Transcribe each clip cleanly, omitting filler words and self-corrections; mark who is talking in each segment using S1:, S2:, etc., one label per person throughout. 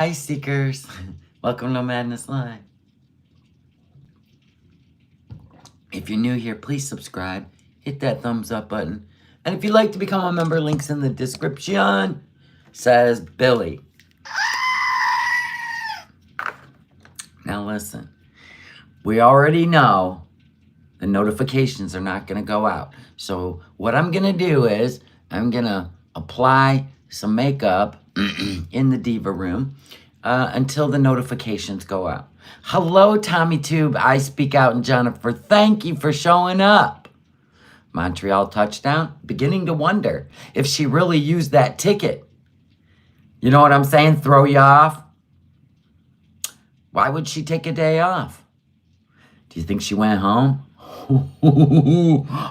S1: Hi, Seekers. Welcome to NOmadness Life. If you're new here, please subscribe. Hit that thumbs up button. And if you'd like to become a member, links in the description. Says Billy. Now listen. We already know the notifications are not going to go out. So what I'm going to do is I'm going to apply some makeup in the diva room until the notifications go out. Hello, Tommy Tube. I speak out, and Jennifer. Thank you for showing up. Montreal touchdown. Beginning to wonder if she really used that ticket. You know what I'm saying? Throw you off. Why would she take a day off? Do you think she went home?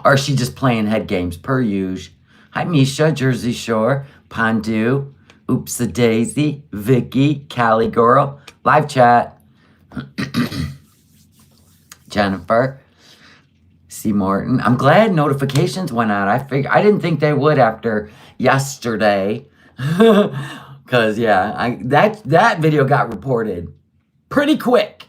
S1: Or is she just playing head games per usual? Hi, Misha, Jersey Shore, Pondu, Oops a Daisy, Vicky, Cali Girl, live chat, Jennifer, C. Morton. I'm glad notifications went out. I didn't think they would after yesterday. Cause yeah, that video got reported pretty quick.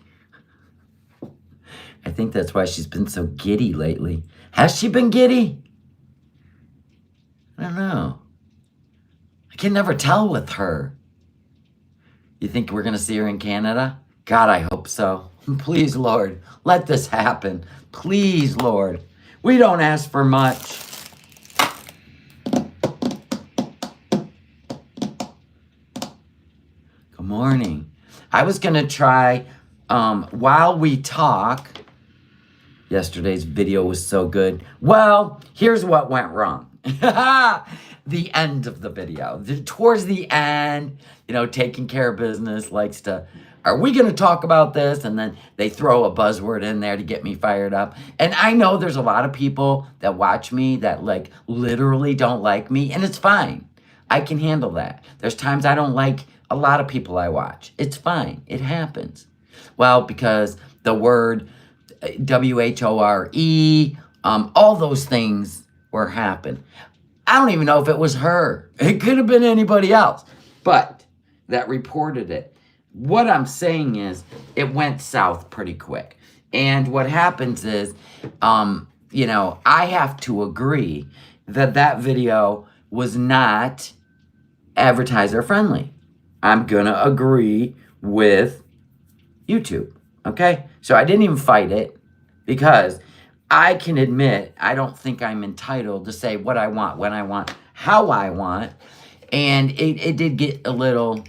S1: I think that's why she's been so giddy lately. Has she been giddy? I don't know. I can never tell with her. You think we're going to see her in Canada? God, I hope so. Please, Lord, let this happen. Please, Lord. We don't ask for much. Good morning. I was going to try, while we talk, yesterday's video was so good. Well, here's what went wrong. The end of the video. Towards the end, taking care of business likes to, are we going to talk about this? And then they throw a buzzword in there to get me fired up. And I know there's a lot of people that watch me that literally don't like me, and it's fine. I can handle that. There's times I don't like a lot of people I watch. It's fine. It happens. Well, because the word WHORE, all those things were happening. I don't even know if it was her. It could have been anybody else, but that reported it. What I'm saying is it went south pretty quick. And what happens is, I have to agree that video was not advertiser friendly. I'm going to agree with YouTube. Okay? So I didn't even fight it because I can admit I don't think I'm entitled to say what I want, when I want, how I want. And it did get a little,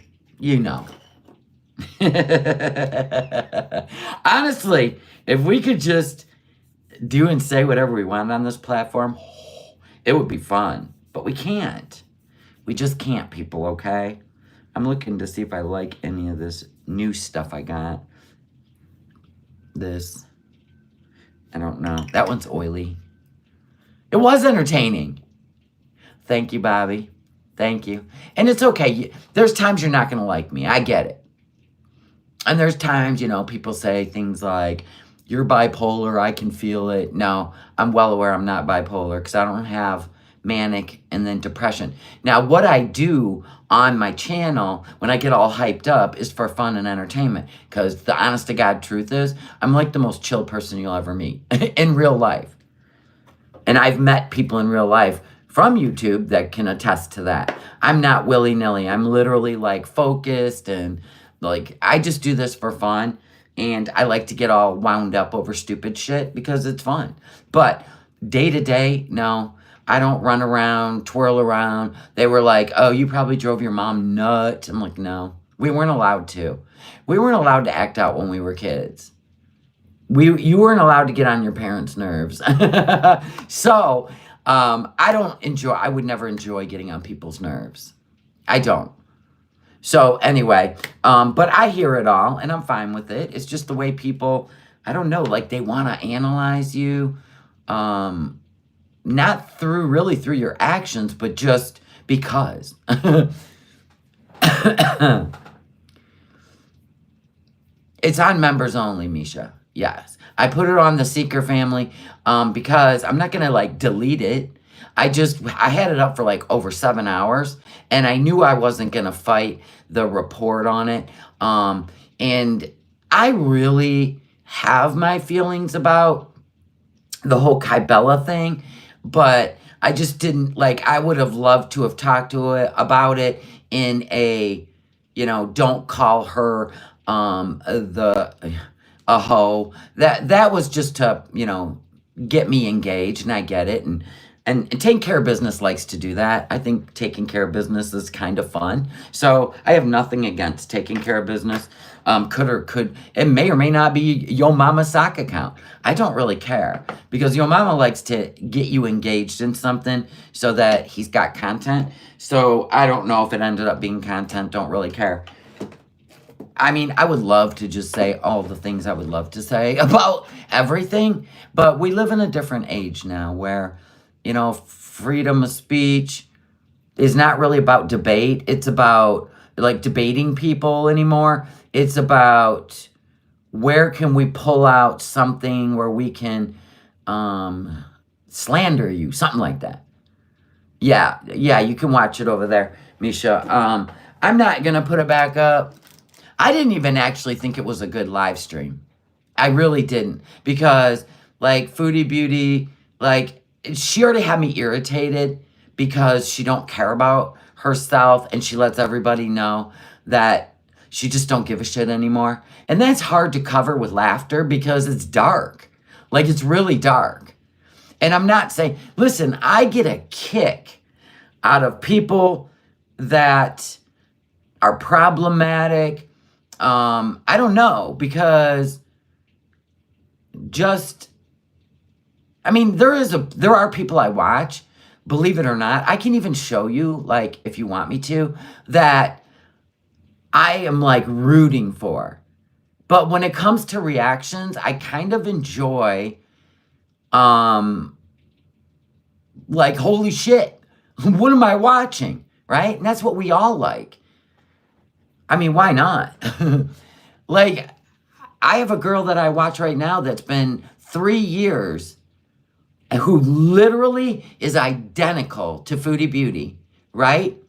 S1: Honestly, if we could just do and say whatever we want on this platform, it would be fun. But we can't. We just can't, people, okay? I'm looking to see if I like any of this new stuff I got. This, I don't know. That one's oily. It was entertaining. Thank you, Bobby. Thank you. And it's okay. There's times you're not going to like me. I get it. And there's times, people say things like, you're bipolar, I can feel it. No, I'm well aware I'm not bipolar because I don't have manic and then depression. Now, what I do on my channel when I get all hyped up is for fun and entertainment, because the honest to God truth is I'm like the most chill person you'll ever meet in real life. And I've met people in real life from YouTube that can attest to that. I'm not willy-nilly. I'm literally focused, and I just do this for fun. And I like to get all wound up over stupid shit because it's fun. But day to day, no, I don't run around, twirl around. They were like, oh, you probably drove your mom nuts. I'm like, no, we weren't allowed to. We weren't allowed to act out when we were kids. You weren't allowed to get on your parents' nerves. So I would never enjoy getting on people's nerves. I don't. So anyway, but I hear it all and I'm fine with it. It's just the way people, I don't know, they want to analyze you. Not through your actions, but just because. It's on members only, Misha. Yes. I put it on the Seeker family because I'm not going to delete it. I had it up for like over 7 hours, and I knew I wasn't going to fight the report on it. And I really have my feelings about the whole Kybella thing, but I just didn't, like, I would have loved to have talked to it about it in a, don't call her a hoe. That was just to, get me engaged, and I get it. And taking care of business likes to do that. I think taking care of business is kind of fun. So I have nothing against taking care of business. It may or may not be Yo Mama's sock account. I don't really care, because Yo Mama likes to get you engaged in something so that he's got content. So I don't know if it ended up being content. Don't really care. I mean, I would love to just say all the things I would love to say about everything, but we live in a different age now where, freedom of speech is not really about debate. It's about, like, debating people anymore. It's about where can we pull out something where we can slander you, something like that. Yeah, you can watch it over there, Misha. I'm not going to put it back up. I didn't even actually think it was a good live stream. I really didn't, because, like, Foodie Beauty, like, she already had me irritated because she don't care about herself, and she lets everybody know that she just don't give a shit anymore. And that's hard to cover with laughter because it's dark. Like, it's really dark. And I'm not saying, listen, I get a kick out of people that are problematic. I don't know, because there are people I watch, believe it or not. I can even show you, like, if you want me to, that I am, like, rooting for. But when it comes to reactions, I kind of enjoy, like, holy shit, what am I watching, right? And that's what we all like. I mean, why not? Like, I have a girl that I watch right now that's been 3 years, who literally is identical to Foodie Beauty, right?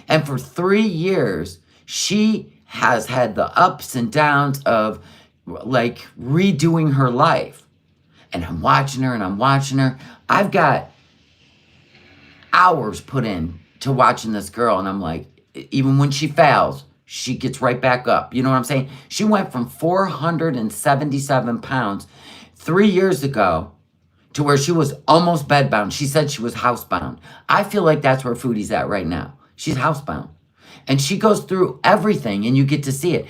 S1: And for 3 years, she has had the ups and downs of, like, redoing her life. And I'm watching her and I'm watching her. I've got hours put in to watching this girl, and I'm like, even when she fails, she gets right back up. You know what I'm saying? She went from 477 pounds 3 years ago to where she was almost bedbound. She said she was housebound. I feel like that's where Foodie's at right now. She's housebound. And she goes through everything, and you get to see it.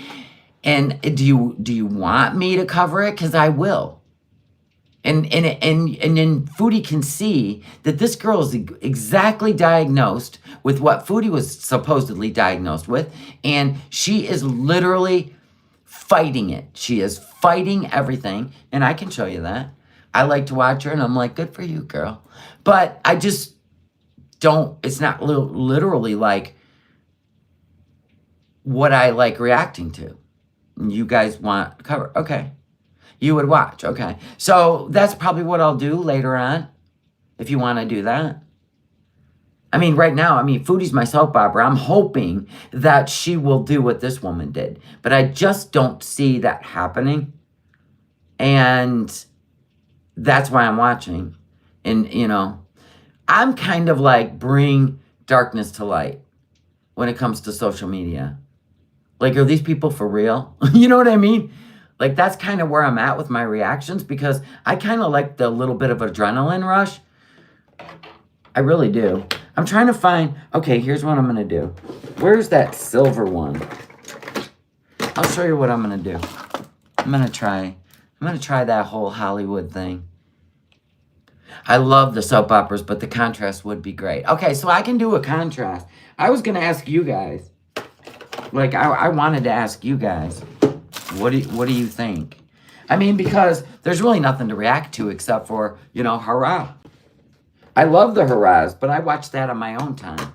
S1: And do you want me to cover it? Because I will. And then Foodie can see that this girl is exactly diagnosed with what Foodie was supposedly diagnosed with. And she is literally fighting it. She is fighting everything. And I can show you that. I like to watch her, and I'm like, good for you, girl. But I just don't, it's not literally like what I like reacting to. You guys want to cover. Okay. You would watch. Okay. So that's probably what I'll do later on, if you want to do that. I mean, right now, Foodie's my soap opera. I'm hoping that she will do what this woman did. But I just don't see that happening. And that's why I'm watching. And, I'm kind of like bring darkness to light when it comes to social media. Like, are these people for real? You know what I mean? Like, that's kind of where I'm at with my reactions, because I kind of like the little bit of adrenaline rush. I really do. I'm trying to find, okay, here's what I'm going to do. Where's that silver one? I'll show you what I'm going to do. I'm going to try that whole Hollywood thing. I love the soap operas, but the contrast would be great. Okay, so I can do a contrast. I was going to ask you guys, like, I wanted to ask you guys, what do you think? Because there's really nothing to react to except for, hurrah. I love the hurrahs, but I watch that on my own time.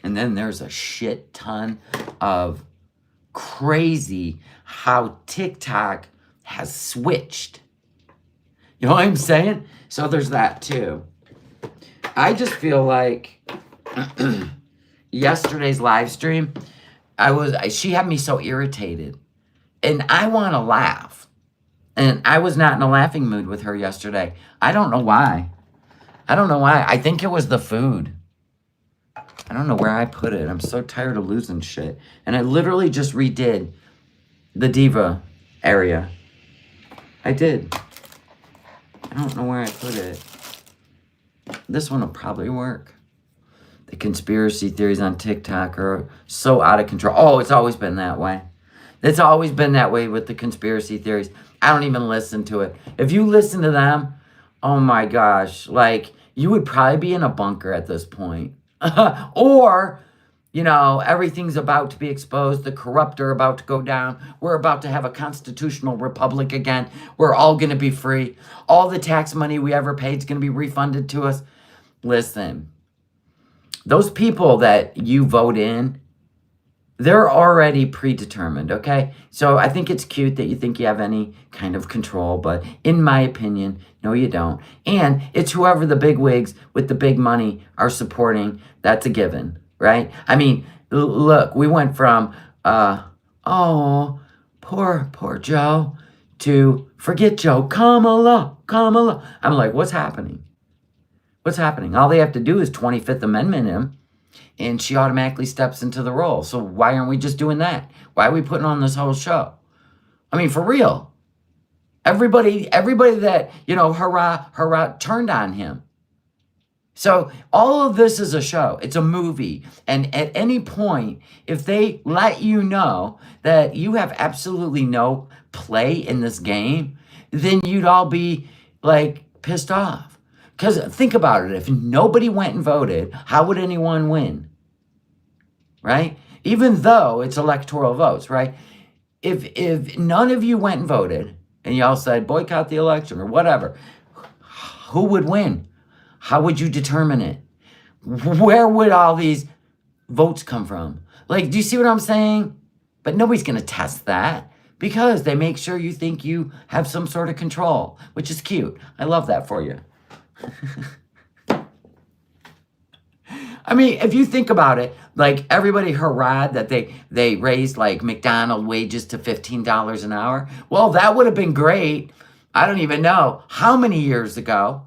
S1: And then there's a shit ton of crazy how TikTok has switched. You know what I'm saying? So there's that too. I just feel like yesterday's live stream, she had me so irritated. And I want to laugh. And I was not in a laughing mood with her yesterday. I don't know why. I think it was the food. I don't know where I put it. I'm so tired of losing shit. And I literally just redid the diva area. I did. I don't know where I put it. This one will probably work. The conspiracy theories on TikTok are so out of control. Oh, it's always been that way. It's always been that way with the conspiracy theories. I don't even listen to it. If you listen to them, oh my gosh, like you would probably be in a bunker at this point. Or, you know, everything's about to be exposed. The corrupt are about to go down. We're about to have a constitutional republic again. We're all going to be free. All the tax money we ever paid is going to be refunded to us. Listen, those people that you vote in, they're already predetermined, okay? So I think it's cute that you think you have any kind of control, but in my opinion, no, you don't. And it's whoever the big wigs with the big money are supporting. That's a given, right? I mean, look, we went from, oh, poor Joe, to forget Joe, Kamala. I'm like, what's happening? What's happening? All they have to do is 25th Amendment him, and she automatically steps into the role. So why aren't we just doing that? Why are we putting on this whole show? I mean, for real. Everybody that, you know, hurrah, turned on him. So all of this is a show. It's a movie. And at any point, if they let you know that you have absolutely no play in this game, then you'd all be, like, pissed off. Because think about it. If nobody went and voted, how would anyone win? Right? Even though it's electoral votes, right? If none of you went and voted and y'all said boycott the election or whatever, who would win? How would you determine it? Where would all these votes come from? Like, do you see what I'm saying? But nobody's going to test that because they make sure you think you have some sort of control, which is cute. I love that for you. I mean, if you think about it, like everybody hurrahed that they raised like McDonald's wages to $15 an hour. Well, that would have been great. I don't even know how many years ago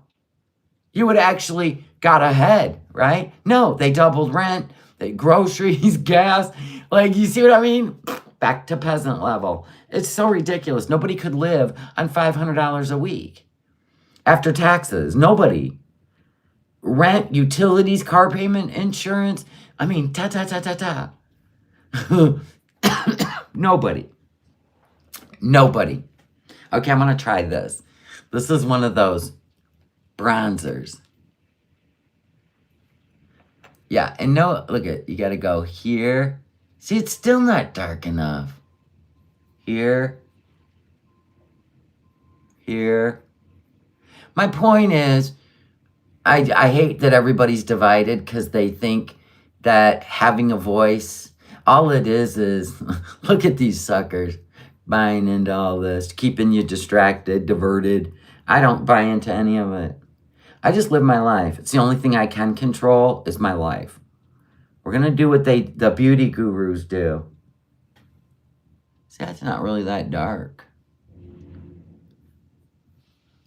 S1: you would actually got ahead, right? No, they doubled rent, they groceries, gas. Like, you see what I mean? Back to peasant level. It's so ridiculous. Nobody could live on $500 a week after taxes. Nobody. Rent, utilities, car payment, insurance. I mean, Nobody. Okay, I'm going to try this. This is one of those bronzers. Yeah, and no, look at, you got to go here. See, it's still not dark enough. Here. My point is, I hate that everybody's divided because they think that having a voice, all it is look at these suckers buying into all this, keeping you distracted, diverted. I don't buy into any of it. I just live my life. It's the only thing I can control is my life. We're going to do what the beauty gurus do. See, that's not really that dark.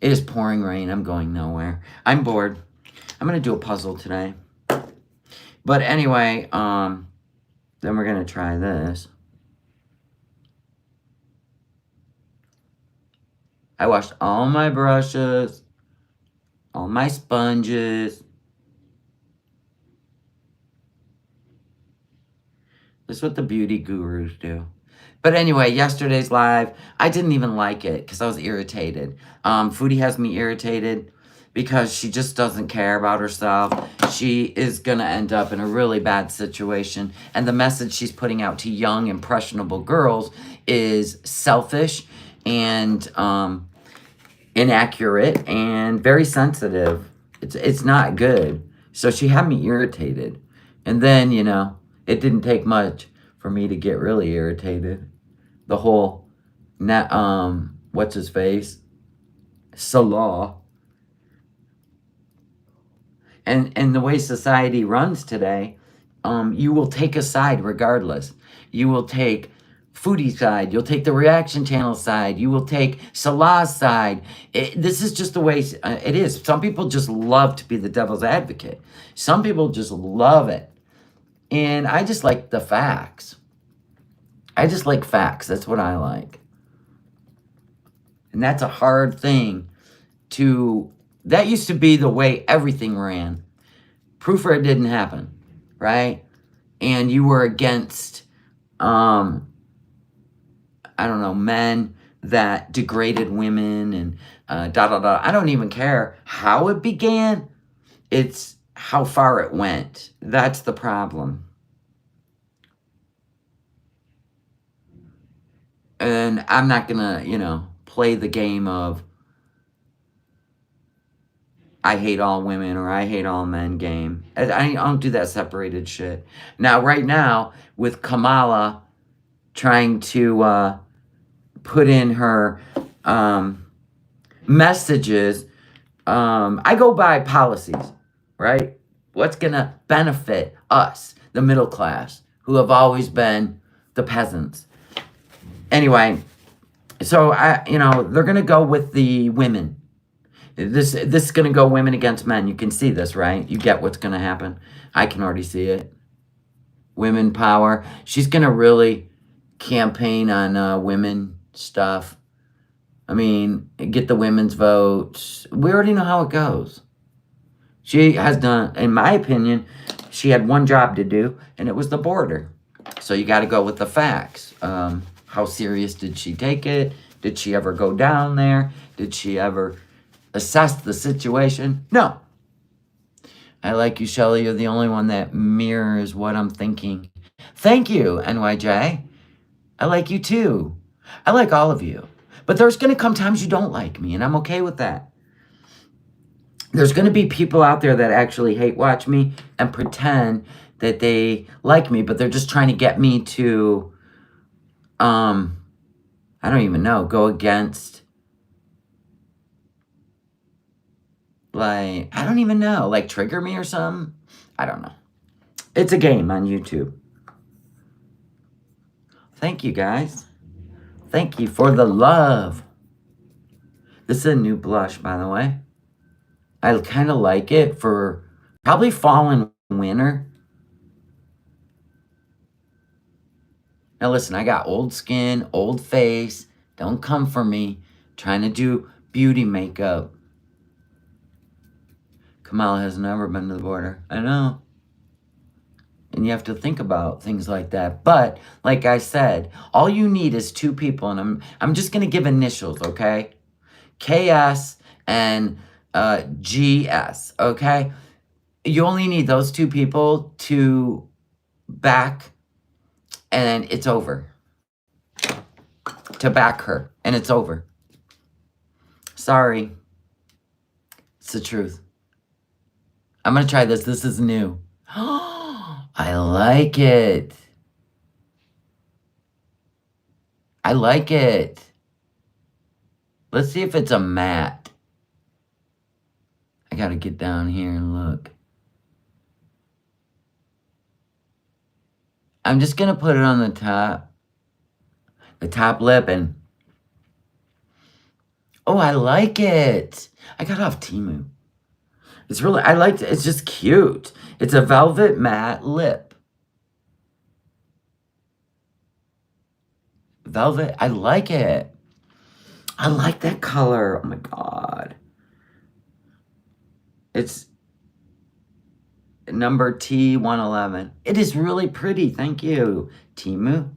S1: It is pouring rain. I'm going nowhere. I'm bored. I'm going to do a puzzle today. But anyway, then we're going to try this. I washed all my brushes, all my sponges. This is what the beauty gurus do. But anyway, yesterday's live, I didn't even like it because I was irritated. Foodie has me irritated because she just doesn't care about herself. She is going to end up in a really bad situation. And the message she's putting out to young, impressionable girls is selfish and inaccurate and very sensitive. It's not good. So she had me irritated. And then, you know, it didn't take much for me to get really irritated. The whole, what's his face? Salah. And the way society runs today, you will take a side regardless. You will take Foodie's side. You'll take the reaction channel side. You will take Salah's side. This is just the way it is. Some people just love to be the devil's advocate. Some people just love it. And I just like the facts. I just like facts. That's what I like. And that's a hard thing to... That used to be the way everything ran. Proof or it didn't happen, right? And you were against, I don't know, men that degraded women and I don't even care how it began. It's how far it went. That's the problem. And I'm not going to, play the game of I hate all women or I hate all men game. I don't do that separated shit. Now, right now, with Kamala trying to put in her messages, I go by policies, right? What's going to benefit us, the middle class, who have always been the peasants. Anyway, so, they're going to go with the women. This is going to go women against men. You can see this, right? You get what's going to happen. I can already see it. Women power. She's going to really campaign on women stuff. I mean, get the women's vote. We already know how it goes. She has done, in my opinion, she had one job to do, and it was the border. So you got to go with the facts. How serious did she take it? Did she ever go down there? Did she ever assess the situation? No. I like you, Shelly. You're the only one that mirrors what I'm thinking. Thank you, NYJ. I like you too. I like all of you. But there's going to come times you don't like me, and I'm okay with that. There's going to be people out there that actually hate watch me and pretend that they like me, but they're just trying to get me to, I don't even know, go against, like, I don't even know, like trigger me or something. I don't know. It's a game on YouTube. Thank you, guys. Thank you for the love. This is a new blush, by the way. I kind of like it for probably fall and winter. Now listen, I got old skin, old face. Don't come for me trying to do beauty makeup. Kamala has never been to the border. I know. And you have to think about things like that. But like I said, all you need is two people. And I'm just going to give initials, okay? KS and GS, okay? You only need those two people to back, and it's over. To back her, and it's over. Sorry. It's the truth. I'm going to try this. This is new. I like it. I like it. Let's see if it's a matte. I got to get down here and look. I'm just going to put it on the top lip, and oh, I like it. I got off Temu. It's really, I liked it. It's just cute. It's a velvet matte lip. Velvet, I like it. I like that color. Oh my God. It's number T111. It is really pretty. Thank you, Temu.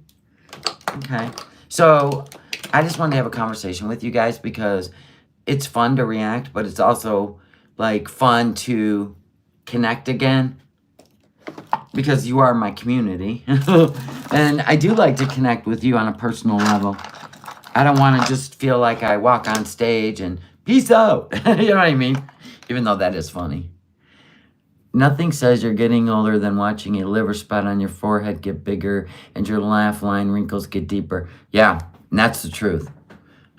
S1: Okay. So I just wanted to have a conversation with you guys because it's fun to react, but it's also like fun to connect again because you are my community. And I do like to connect with you on a personal level. I don't want to just feel like I walk on stage and peace out. You know what I mean? Even though that is funny. Nothing says you're getting older than watching a liver spot on your forehead get bigger and your laugh line wrinkles get deeper. Yeah, and that's the truth.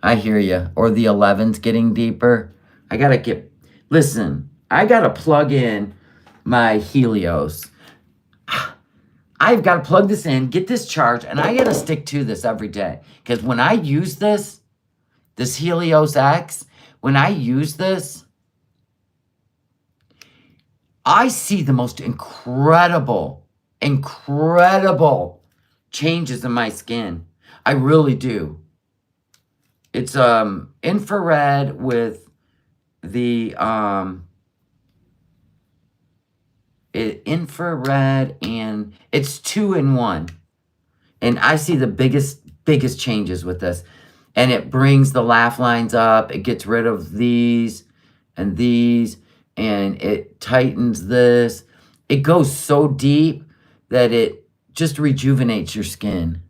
S1: I hear you. Or the 11's getting deeper. Listen, I got to plug in my Helios. I've got to plug this in, get this charged, and I got to stick to this every day. Because when I use this Helios X, when I use this, I see the most incredible changes in my skin. I really do. It's infrared with the infrared, and it's 2-in-1. And I see the biggest changes with this. And it brings the laugh lines up. It gets rid of these and these, and it tightens this. It goes so deep that it just rejuvenates your skin.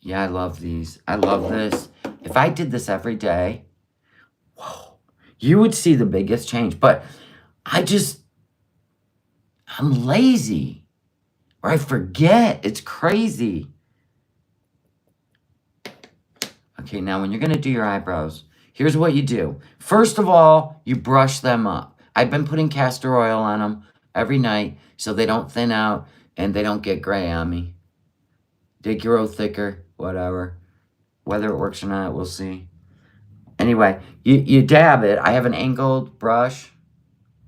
S1: Yeah, I love these. I love this. If I did this every day, whoa, you would see the biggest change. But I'm lazy, or I forget. It's crazy. Okay, now when you're going to do your eyebrows, here's what you do. First of all, you brush them up. I've been putting castor oil on them every night so they don't thin out and they don't get gray on me. They grow thicker, whatever. Whether it works or not, we'll see. Anyway, you dab it. I have an angled brush.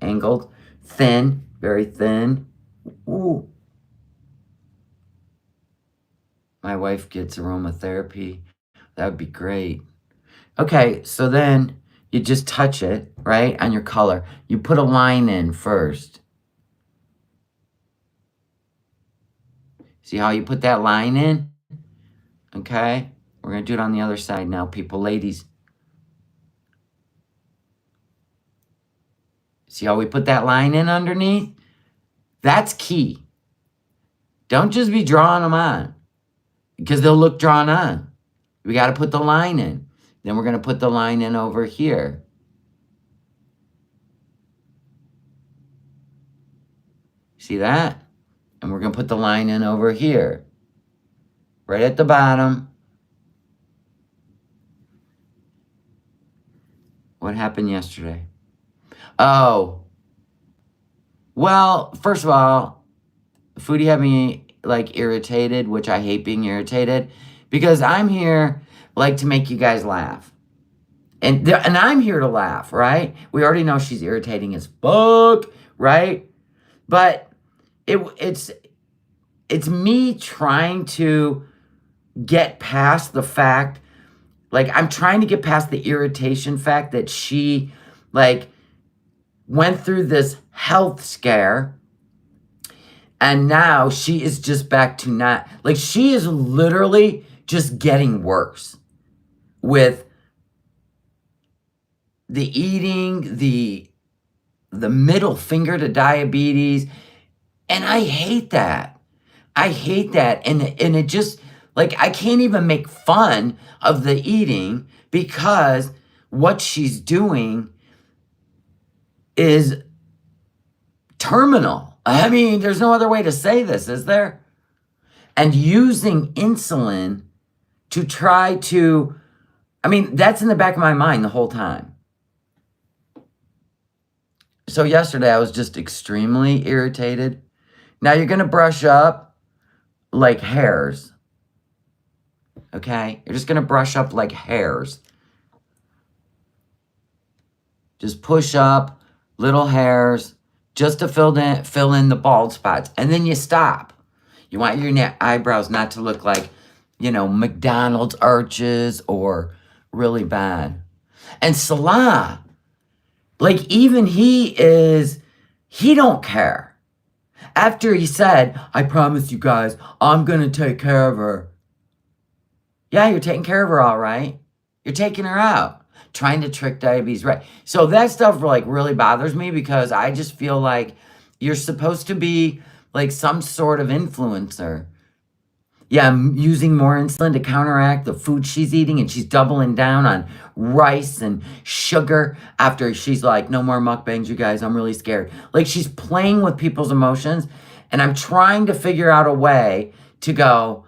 S1: Angled. Thin. Very thin. Ooh. My wife gets aromatherapy. That would be great. Okay, so then you just touch it, right, on your color. You put a line in first. See how you put that line in? Okay, we're going to do it on the other side now, people, ladies. See how we put that line in underneath? That's key. Don't just be drawing them on, because they'll look drawn on. We got to put the line in. Then we're going to put the line in over here. See that? And we're going to put the line in over here. Right at the bottom. What happened yesterday? Oh. Well, first of all, Foodie had me like irritated, which I hate being irritated, because I'm here like to make you guys laugh. And I'm here to laugh, right? We already know she's irritating as fuck, right? But it's me trying to get past the fact, like I'm trying to get past the irritation fact that she like went through this health scare and now she is just back to not, like she is literally just getting worse with the eating, the middle finger to diabetes. And I hate that. I hate that. And it just, like, I can't even make fun of the eating because what she's doing is terminal. I mean, there's no other way to say this, is there? And using insulin to try to, I mean, that's in the back of my mind the whole time. So yesterday I was just extremely irritated. Now you're going to brush up like hairs. Okay? You're just going to brush up like hairs. Just push up little hairs just to fill in the bald spots. And then you stop. You want your eyebrows not to look like, you know, McDonald's arches or really bad. And Salah, like even he don't care. After he said, I promise you guys, I'm going to take care of her. Yeah, you're taking care of her all right. You're taking her out. Trying to trick diabetes, right? So that stuff like really bothers me because I just feel like you're supposed to be like some sort of influencer. Yeah, I'm using more insulin to counteract the food she's eating, and she's doubling down on rice and sugar after she's like, no more mukbangs, you guys, I'm really scared. Like she's playing with people's emotions, and I'm trying to figure out a way to go,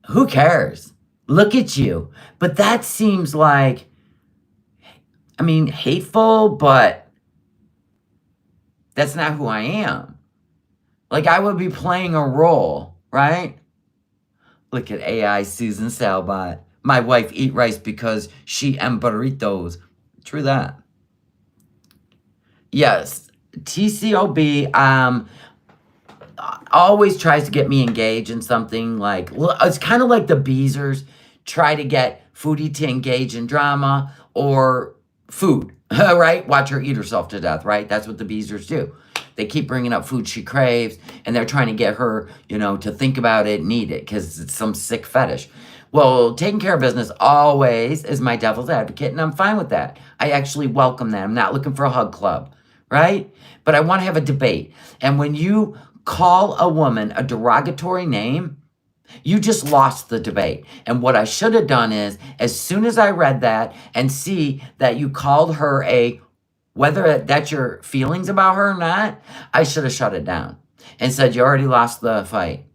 S1: who cares? Look at you. But that seems like, I mean, hateful, but that's not who I am. Like, I would be playing a role, right? Look at AI Susan Salbot. My wife eat rice because she am burritos. True that. Yes. TCOB always tries to get me engaged in something like, it's kind of like the Beezers try to get Foodie to engage in drama or food, right? Watch her eat herself to death, right? That's what the Beezers do. They keep bringing up food she craves, and they're trying to get her, to think about it and eat it because it's some sick fetish. Well, taking care of business always is my devil's advocate, and I'm fine with that. I actually welcome that. I'm not looking for a hug club, right? But I want to have a debate. And when you call a woman a derogatory name, you just lost the debate. And what I should have done is, as soon as I read that and see that you called her whether that's your feelings about her or not, I should have shut it down and said, you already lost the fight.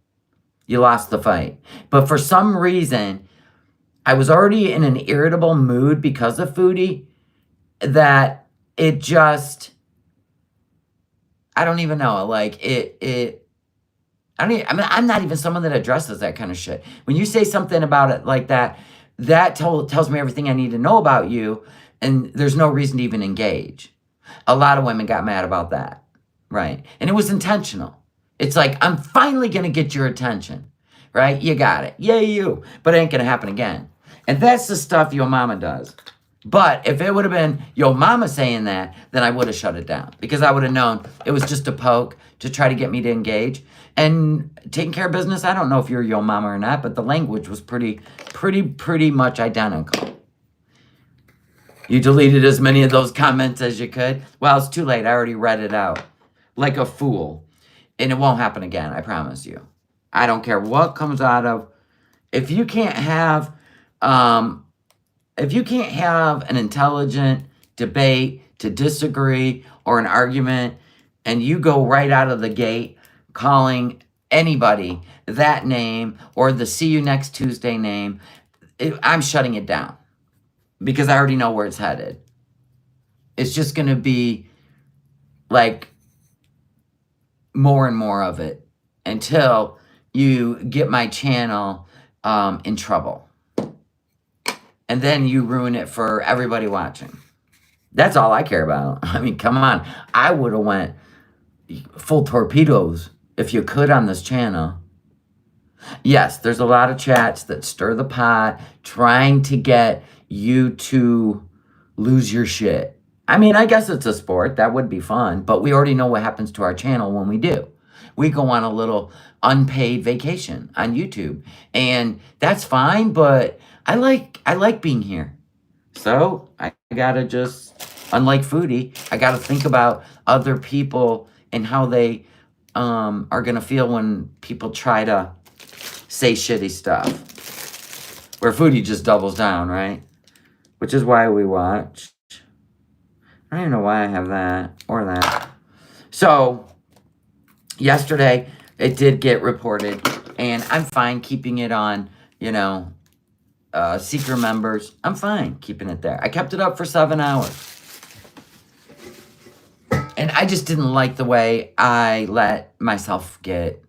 S1: You lost the fight. But for some reason, I was already in an irritable mood because of Foodie that it just, I don't even know. Like I'm not even someone that addresses that kind of shit. When you say something about it like that, that tells me everything I need to know about you, and there's no reason to even engage. A lot of women got mad about that, right? And it was intentional. It's like, I'm finally going to get your attention, right? You got it. Yay, you. But it ain't going to happen again. And that's the stuff your mama does. But if it would have been your mama saying that, then I would have shut it down because I would have known it was just a poke to try to get me to engage. And taking care of business, I don't know if you're your mama or not, but the language was pretty much identical. You deleted as many of those comments as you could. Well, it's too late. I already read it out like a fool. And it won't happen again, I promise you. I don't care what comes out of. If you can't have an intelligent debate to disagree or an argument, and you go right out of the gate calling anybody that name or the see you next Tuesday name, I'm shutting it down because I already know where it's headed. It's just going to be like more and more of it until you get my channel in trouble. And then you ruin it for everybody watching. That's all I care about. I mean, come on. I would have went full torpedoes if you could on this channel. Yes, there's a lot of chats that stir the pot, trying to get you to lose your shit. I mean, I guess it's a sport. That would be fun. But we already know what happens to our channel when we do. We go on a little unpaid vacation on YouTube. And that's fine, but I like being here. So I gotta just, unlike Foodie, I gotta think about other people and how they are gonna feel when people try to say shitty stuff. Where Foodie just doubles down, right? Which is why we watch. I don't even know why I have that or that. So yesterday it did get reported, and I'm fine keeping it on, secret members. I'm fine keeping it there. I kept it up for 7 hours. And I just didn't like the way I let myself get,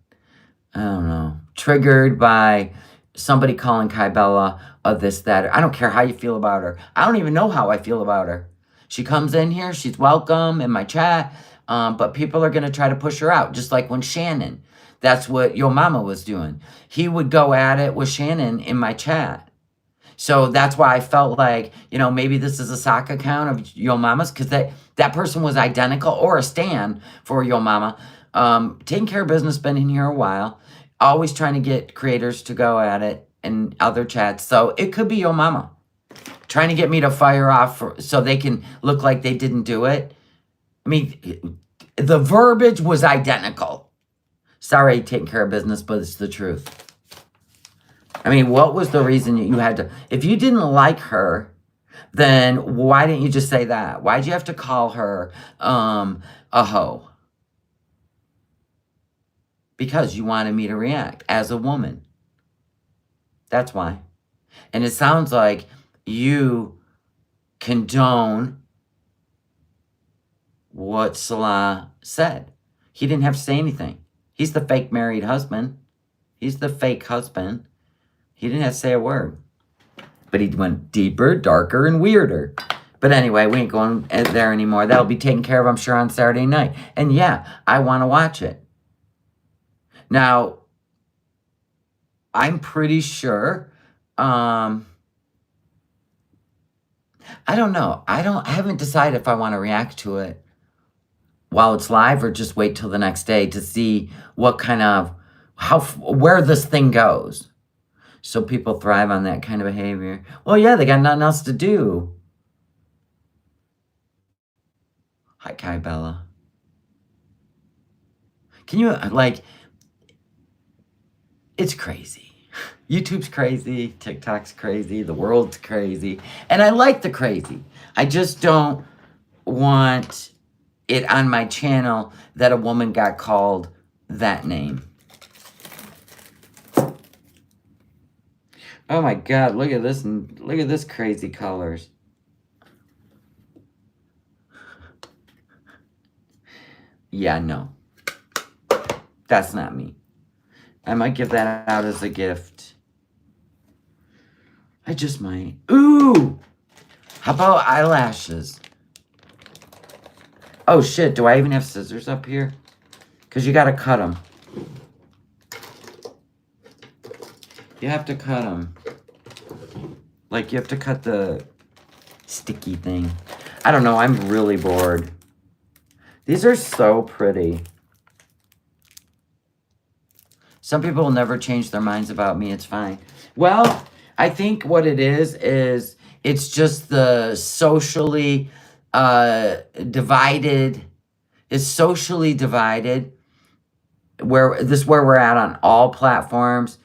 S1: I don't know, triggered by somebody calling Kybella this, that. I don't care how you feel about her. I don't even know how I feel about her. She comes in here. She's welcome in my chat. But people are going to try to push her out. Just like when Shannon, that's what Yo Mama was doing. He would go at it with Shannon in my chat. So that's why I felt like, maybe this is a sock account of Yo Mama's, because that person was identical or a stan for Yo Mama. Taking care of business, been in here a while. Always trying to get creators to go at it in other chats. So it could be Yo Mama trying to get me to fire off so they can look like they didn't do it. I mean, the verbiage was identical. Sorry, taking care of business, but it's the truth. I mean, what was the reason you had to... If you didn't like her, then why didn't you just say that? Why'd you have to call her a hoe? Because you wanted me to react as a woman. That's why. And it sounds like you condone what Salah said. He didn't have to say anything. He's the fake married husband. He's the fake husband. He didn't have to say a word. But he went deeper, darker, and weirder. But anyway, we ain't going there anymore. That'll be taken care of, I'm sure, on Saturday night. And yeah, I want to watch it. Now, I'm pretty sure, I don't know. I haven't decided if I want to react to it while it's live or just wait till the next day to see what kind of, where this thing goes. So people thrive on that kind of behavior. Well, yeah, they got nothing else to do. Hi, Kai Bella. Can you, like, it's crazy. YouTube's crazy. TikTok's crazy. The world's crazy. And I like the crazy. I just don't want it on my channel that a woman got called that name. Oh my God, look at this, and look at this crazy colors. Yeah, no. That's not me. I might give that out as a gift. I just might. Ooh! How about eyelashes? Oh shit, do I even have scissors up here? Because you gotta cut them. You have to cut them. Like, you have to cut the sticky thing. I don't know, I'm really bored. These are so pretty. Some people will never change their minds about me. It's fine. Well, I think what it is it's just the socially divided. It's socially divided. Where we're at on all platforms.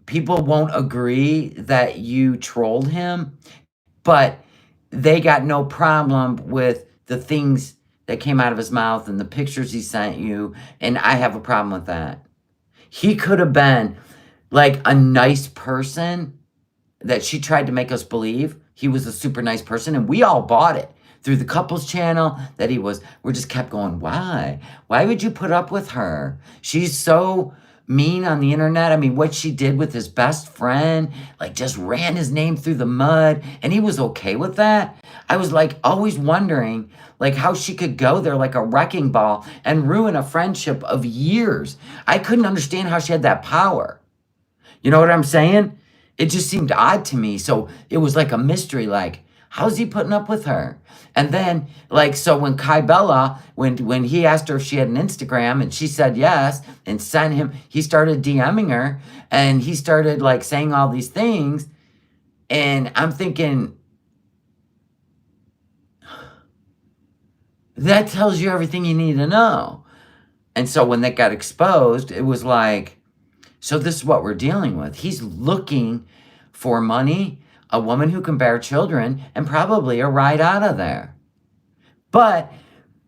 S1: People won't agree that you trolled him, but they got no problem with the things that came out of his mouth and the pictures he sent you, and I have a problem with that. He could have been like a nice person that she tried to make us believe he was a super nice person, and we all bought it through the couples channel that he was. We just kept going, why? Why would you put up with her? She's so mean on the internet. I mean, what she did with his best friend, like just ran his name through the mud, and he was okay with that. I was like always wondering like how she could go there like a wrecking ball and ruin a friendship of years. I couldn't understand how she had that power. You know what I'm saying? It just seemed odd to me. So it was like a mystery, like, how's he putting up with her? And then, like, so when Kai Bella, when he asked her if she had an Instagram and she said yes and sent him, he started DMing her and he started, like, saying all these things. And I'm thinking, that tells you everything you need to know. And so when that got exposed, it was like, so this is what we're dealing with. He's looking for money, a woman who can bear children, and probably a ride out of there. But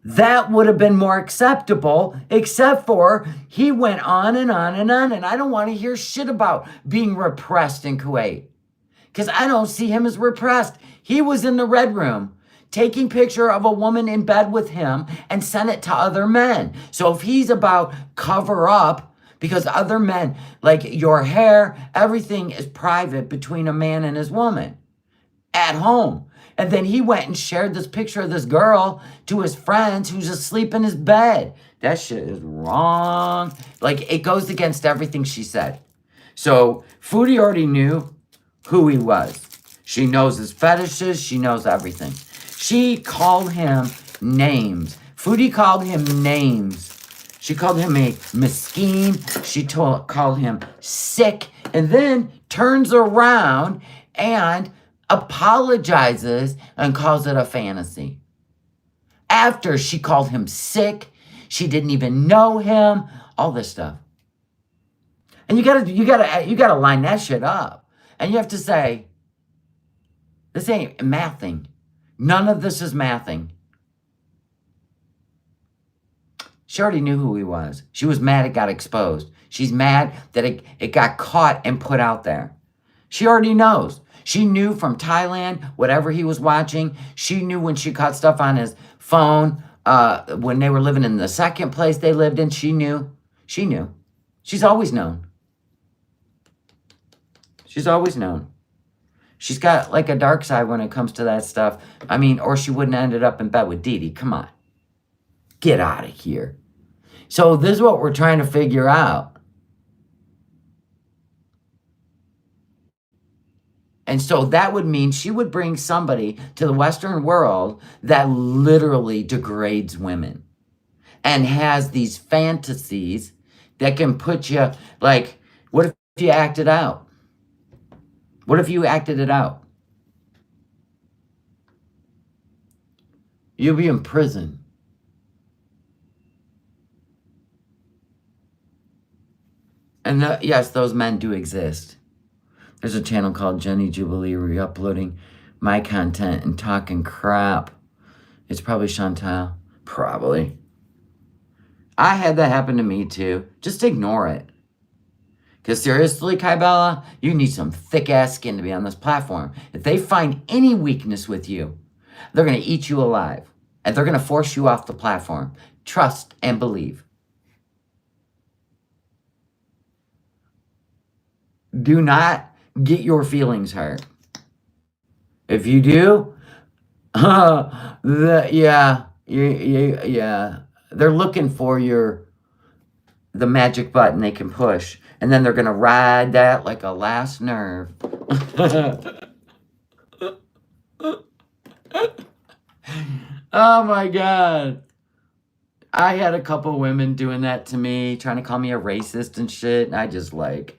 S1: that would have been more acceptable, except for he went on and on and on, and I don't want to hear shit about being repressed in Kuwait. Because I don't see him as repressed. He was in the red room taking picture of a woman in bed with him and sent it to other men. So if he's about cover up, because other men, like your hair, everything is private between a man and his woman at home. And then he went and shared this picture of this girl to his friends who's asleep in his bed. That shit is wrong. Like, it goes against everything she said. So Foodie already knew who he was. She knows his fetishes. She knows everything. She called him names. Foodie called him names. She called him a mesquine. She called him sick. And then turns around and apologizes and calls it a fantasy. After she called him sick, she didn't even know him, all this stuff. And you gotta line that shit up. And you have to say, this ain't mathing. None of this is mathing. She already knew who he was. She was mad it got exposed. She's mad that it got caught and put out there. She already knows. She knew from Thailand, whatever he was watching. She knew when she caught stuff on his phone, when they were living in the second place they lived in. She knew. She knew. She's always known. She's always known. She's got like a dark side when it comes to that stuff. I mean, or she wouldn't have ended up in bed with Dee Dee. Come on. Get out of here. So this is what we're trying to figure out. And so that would mean she would bring somebody to the Western world that literally degrades women and has these fantasies that can put you, like, what if you acted out? What if you acted it out? You'll be in prison. And yes, those men do exist. There's a channel called Jenny Jubilee re-uploading my content and talking crap. It's probably Chantal. Probably. I had that happen to me too. Just ignore it. Because seriously, Kybella, you need some thick-ass skin to be on this platform. If they find any weakness with you, they're going to eat you alive. And they're going to force you off the platform. Trust and believe. Do not get your feelings hurt. If you do, yeah, they're looking for the magic button they can push, and then they're gonna ride that like a last nerve. Oh my God. I had a couple women doing that to me, trying to call me a racist and shit, and I just like,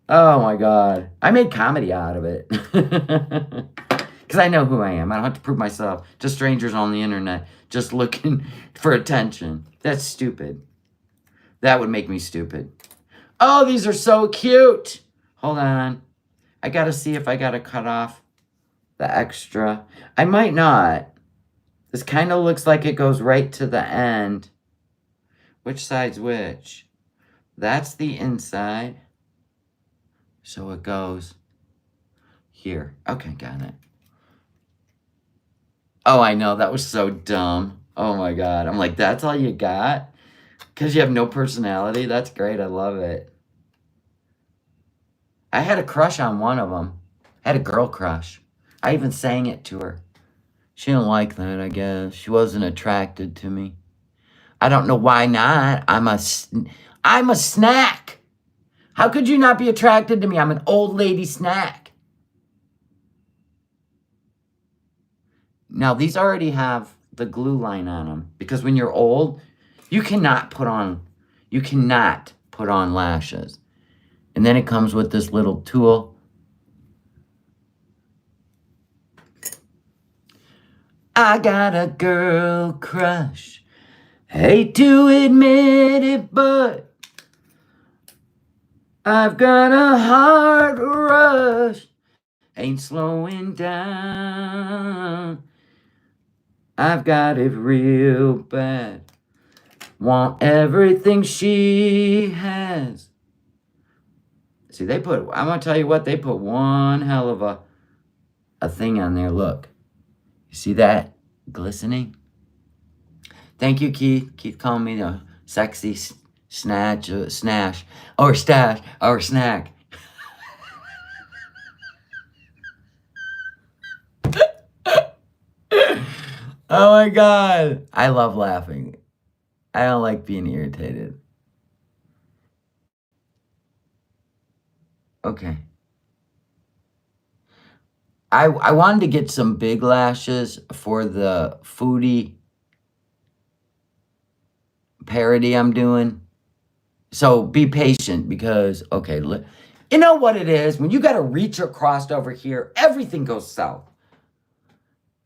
S1: oh my God. I made comedy out of it. Because I know who I am. I don't have to prove myself to strangers on the internet just looking for attention. That's stupid. That would make me stupid. Oh, these are so cute. Hold on. I got to see if I got to cut off the extra. I might not. This kind of looks like it goes right to the end. Which side's which? That's the inside. So it goes here. Okay, got it. Oh, I know. That was so dumb. Oh, my God. I'm like, that's all you got? Because you have no personality? That's great. I love it. I had a crush on one of them. I had a girl crush. I even sang it to her. She didn't like that, I guess. She wasn't attracted to me. I don't know why not. I'm a snack. How could you not be attracted to me? I'm an old lady snack. Now, these already have the glue line on them. Because when you're old, you cannot put on lashes. And then it comes with this little tool. I got a girl crush. Hate to admit it, but I've got a heart rush. Ain't slowing down. I've got it real bad. Want everything she has. See, I'm going to tell you what, they put one hell of a thing on there. Look. You see that glistening? Thank you, Keith. Keith calling me the sexy snack. Oh my God. I love laughing. I don't like being irritated. Okay. I wanted to get some big lashes for the Foodie parody I'm doing. So be patient because, okay, you know what it is? When you got to reach across over here, everything goes south.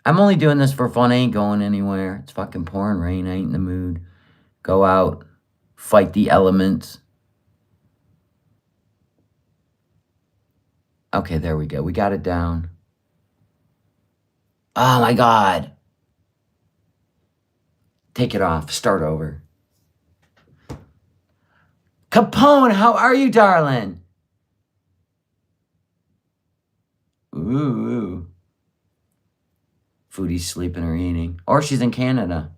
S1: I'm only doing this for fun. I ain't going anywhere. It's fucking pouring rain. I ain't in the mood. Go out. Fight the elements. Okay, there we go. We got it down. Oh my God. Take it off. Start over. Capone, how are you, darling? Ooh. Foodie's sleeping or eating. Or she's in Canada.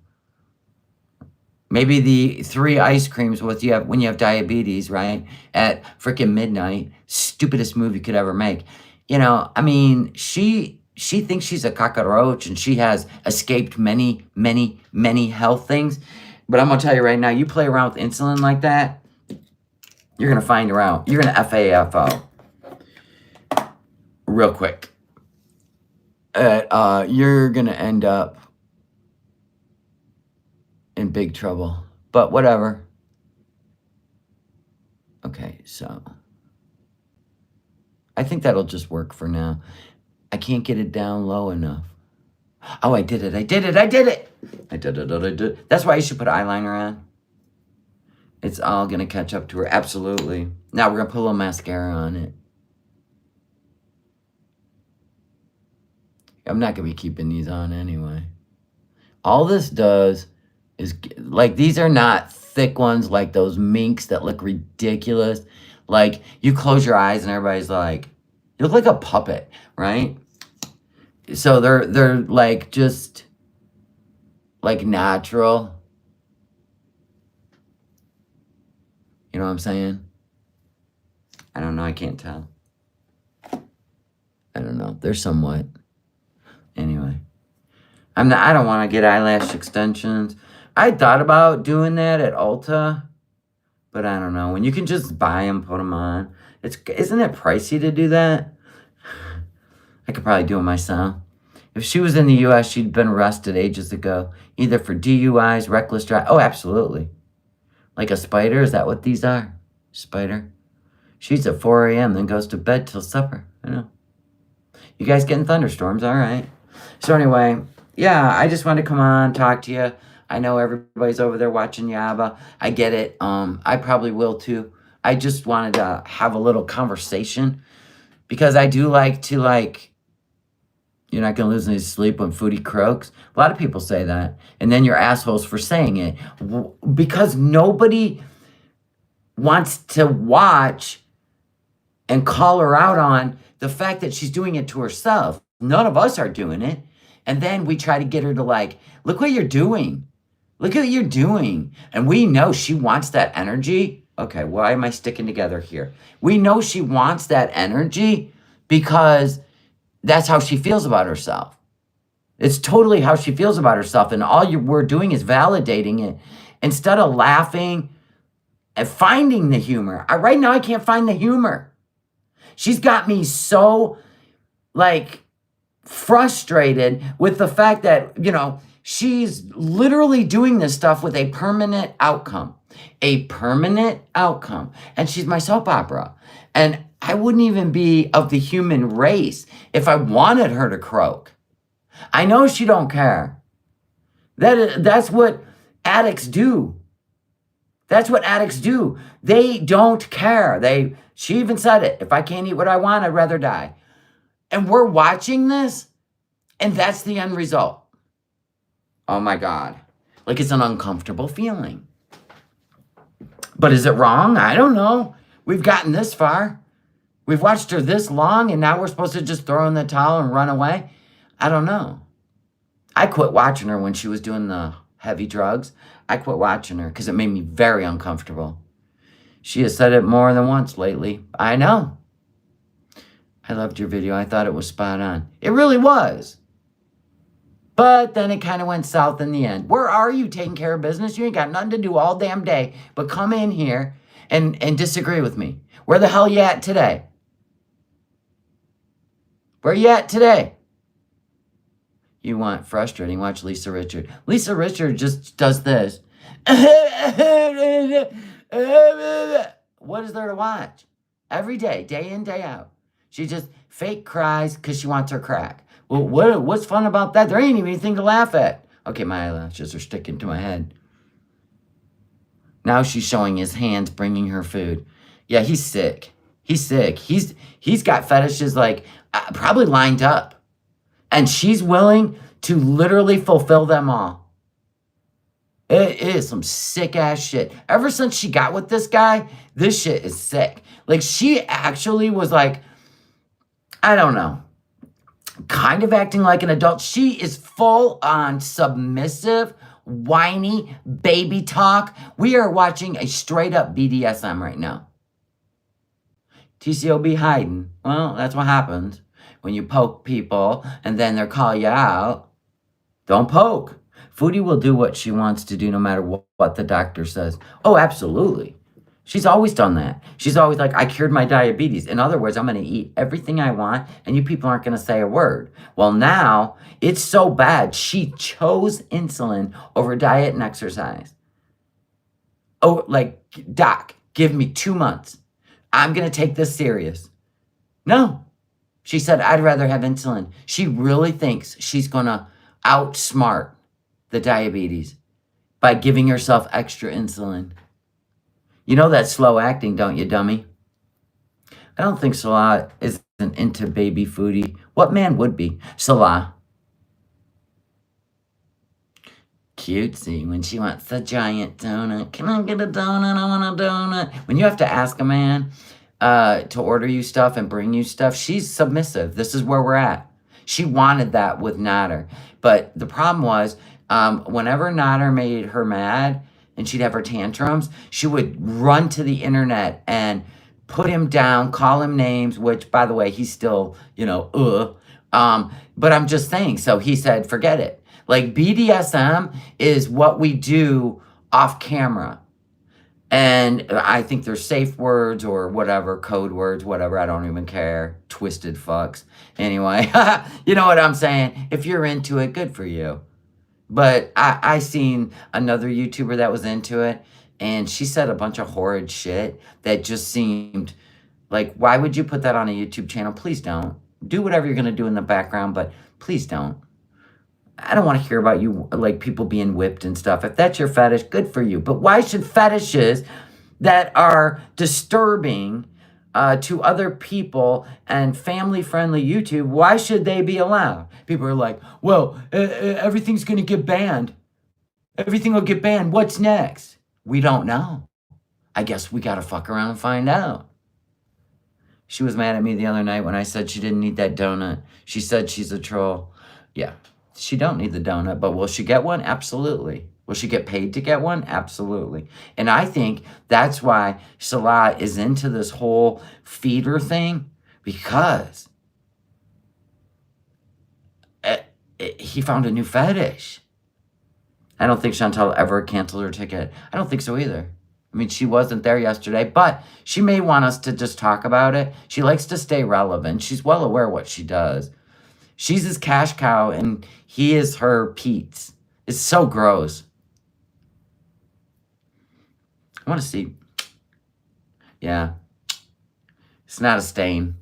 S1: Maybe the 3 ice creams when you have diabetes, right? At freaking midnight. Stupidest move you could ever make. I mean, she thinks she's a cockroach and she has escaped many, many, many health things. But I'm going to tell you right now, you play around with insulin like that, you're going to find her out. You're going to FAFO. Real quick. You're going to end up in big trouble. But whatever. Okay, so I think that'll just work for now. I can't get it down low enough. Oh, I did it. That's why you should put eyeliner on. It's all going to catch up to her. Absolutely. Now we're going to put a little mascara on it. I'm not going to be keeping these on anyway. All this does is, like, these are not thick ones like those minks that look ridiculous. Like, you close your eyes and everybody's like, you look like a puppet, right? So they're like just like natural. You know what I'm saying? I don't know. I can't tell. I don't know. They're somewhat. Anyway. I don't want to get eyelash extensions. I thought about doing that at Ulta. But I don't know. When you can just buy them, put them on. Isn't it pricey to do that? I could probably do it myself. If she was in the U.S., she'd been arrested ages ago. Either for DUIs, reckless drive. Oh, absolutely. Like a spider? Is that what these are? Spider? She's at 4 a.m., then goes to bed till supper. I know. You guys getting thunderstorms? All right. So anyway, yeah, I just wanted to come on, talk to you. I know everybody's over there watching Yaba. I get it. I probably will too. I just wanted to have a little conversation because I do like to, like, you're not going to lose any sleep when Foodie croaks. A lot of people say that. And then you're assholes for saying it. Because nobody wants to watch and call her out on the fact that she's doing it to herself. None of us are doing it. And then we try to get her to, like, look what you're doing. Look at what you're doing. And we know she wants that energy. Okay, why am I sticking together here? We know she wants that energy because that's how she feels about herself. It's totally how she feels about herself. And all we're doing is validating it instead of laughing and finding the humor. Right now, I can't find the humor. She's got me so, like, frustrated with the fact that, she's literally doing this stuff with a permanent outcome. A permanent outcome. And she's my soap opera. And I wouldn't even be of the human race if I wanted her to croak. I know she don't care. That's what addicts do. That's what addicts do. They don't care. She even said it. If I can't eat what I want, I'd rather die. And we're watching this, and that's the end result. Oh my God. Like, it's an uncomfortable feeling. But is it wrong? I don't know. We've gotten this far. We've watched her this long, and now we're supposed to just throw in the towel and run away? I don't know. I quit watching her when she was doing the heavy drugs. I quit watching her because it made me very uncomfortable. She has said it more than once lately. I know. I loved your video. I thought it was spot on. It really was. But then it kind of went south in the end. Where are you taking care of business? You ain't got nothing to do all damn day but come in here and disagree with me. Where the hell you at today? Where you at today? You want frustrating. Watch Lisa Richard. Lisa Richard just does this. What is there to watch? Every day in, day out. She just fake cries because she wants her crack. Well, what's fun about that? There ain't even anything to laugh at. Okay, my eyelashes are sticking to my head. Now she's showing his hands bringing her food. Yeah, he's sick. He's sick. He's got fetishes like probably lined up. And she's willing to literally fulfill them all. It is some sick ass shit. Ever since she got with this guy, this shit is sick. Like, she actually was like, I don't know, kind of acting like an adult. She is full on submissive, whiny, baby talk. We are watching a straight up BDSM right now. TCOB hiding. Well, that's what happens when you poke people and then they'll call you out. Don't poke. Foodie will do what she wants to do no matter what the doctor says. Oh, absolutely. She's always done that. She's always like, I cured my diabetes. In other words, I'm going to eat everything I want and you people aren't going to say a word. Well, now it's so bad. She chose insulin over diet and exercise. Oh, like, doc, give me 2 months. I'm going to take this serious. No. She said, I'd rather have insulin. She really thinks she's going to outsmart the diabetes by giving herself extra insulin. You know that's slow acting, don't you, dummy? I don't think Salah isn't into baby Foodie. What man would be? Salah. Cutesy when she wants a giant donut. Can I get a donut? I want a donut. When you have to ask a man to order you stuff and bring you stuff, she's submissive. This is where we're at. She wanted that with Nader. But the problem was, whenever Nader made her mad and she'd have her tantrums, she would run to the internet and put him down, call him names, which, by the way, he's still, but I'm just saying, so he said, forget it. Like, BDSM is what we do off camera. And I think there's safe words or whatever, code words, whatever. I don't even care. Twisted fucks. Anyway, you know what I'm saying? If you're into it, good for you. But I seen another YouTuber that was into it, and she said a bunch of horrid shit that just seemed like, why would you put that on a YouTube channel? Please don't. Do whatever you're going to do in the background, but please don't. I don't want to hear about you, like, people being whipped and stuff. If that's your fetish, good for you. But why should fetishes that are disturbing to other people and family-friendly YouTube, why should they be allowed? People are like, well, everything's going to get banned. Everything will get banned. What's next? We don't know. I guess we got to fuck around and find out. She was mad at me the other night when I said she didn't need that donut. She said she's a troll. Yeah. She don't need the donut, but will she get one? Absolutely. Will she get paid to get one? Absolutely. And I think that's why Salah is into this whole feeder thing, because he found a new fetish. I don't think Chantal ever canceled her ticket. I don't think so either. I mean, she wasn't there yesterday, but she may want us to just talk about it. She likes to stay relevant. She's well aware of what she does. She's his cash cow, and he is her Pete's. It's so gross. I want to see. Yeah. It's not a stain.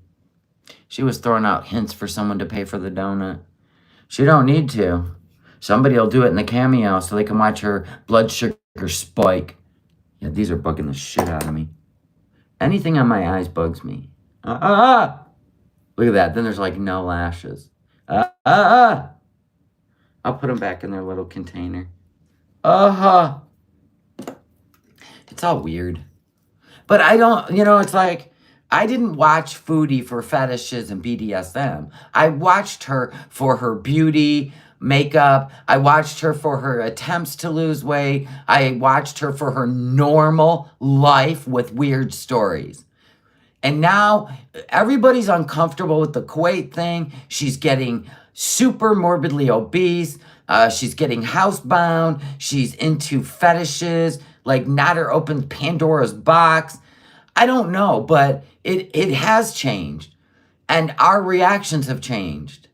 S1: She was throwing out hints for someone to pay for the donut. She don't need to. Somebody will do it in the cameo so they can watch her blood sugar spike. Yeah, these are bugging the shit out of me. Anything on my eyes bugs me. Look at that. Then there's like no lashes. I'll put them back in their little container. It's all weird. But I don't, it's like, I didn't watch Foodie for fetishes and BDSM. I watched her for her beauty, makeup. I watched her for her attempts to lose weight. I watched her for her normal life with weird stories. And now everybody's uncomfortable with the Kuwait thing. She's getting super morbidly obese. She's getting housebound. She's into fetishes. Like, Nader opened Pandora's box. I don't know, but it has changed. And our reactions have changed.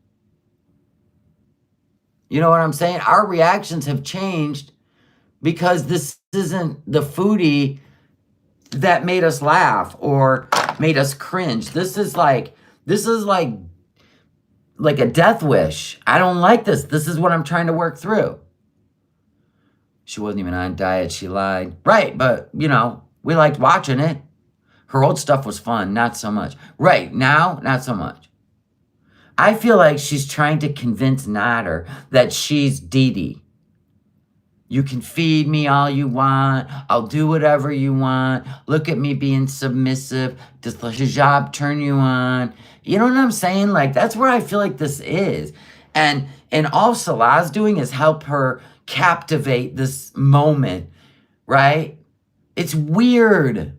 S1: You know what I'm saying? Our reactions have changed because this isn't the Foodie that made us laugh or made us cringe. This is like a death wish. I don't like this. This is what I'm trying to work through. She wasn't even on diet. She lied. Right, but, we liked watching it. Her old stuff was fun. Not so much. Right, now, not so much. I feel like she's trying to convince Nader that she's Dee Dee. You can feed me all you want. I'll do whatever you want. Look at me being submissive. Does the hijab turn you on? You know what I'm saying? Like, that's where I feel like this is. And all Salah's doing is help her captivate this moment, right? It's weird.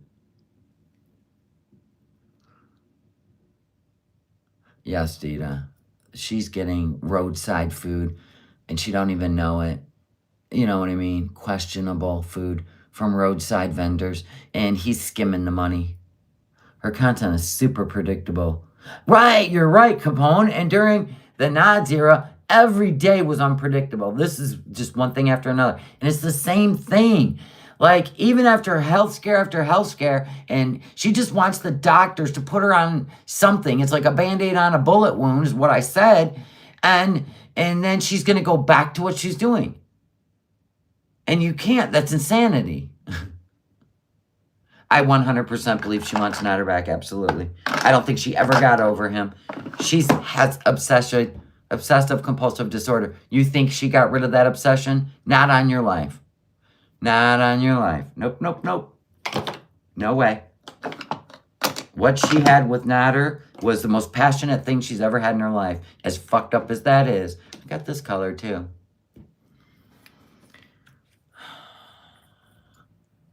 S1: Yes, Dita. She's getting roadside food and she don't even know it. You know what I mean? Questionable food from roadside vendors. And he's skimming the money. Her content is super predictable. Right, you're right, Capone. And during the Nods era, every day was unpredictable. This is just one thing after another. And it's the same thing. Like, even after health scare, and she just wants the doctors to put her on something. It's like a Band-Aid on a bullet wound, is what I said. And then she's going to go back to what she's doing. And you can't. That's insanity. I 100% believe she wants Nader back, absolutely. I don't think she ever got over him. She has obsessive compulsive disorder. You think she got rid of that obsession? Not on your life. Not on your life. Nope, nope, nope. No way. What she had with Nader was the most passionate thing she's ever had in her life. As fucked up as that is. I got this color too.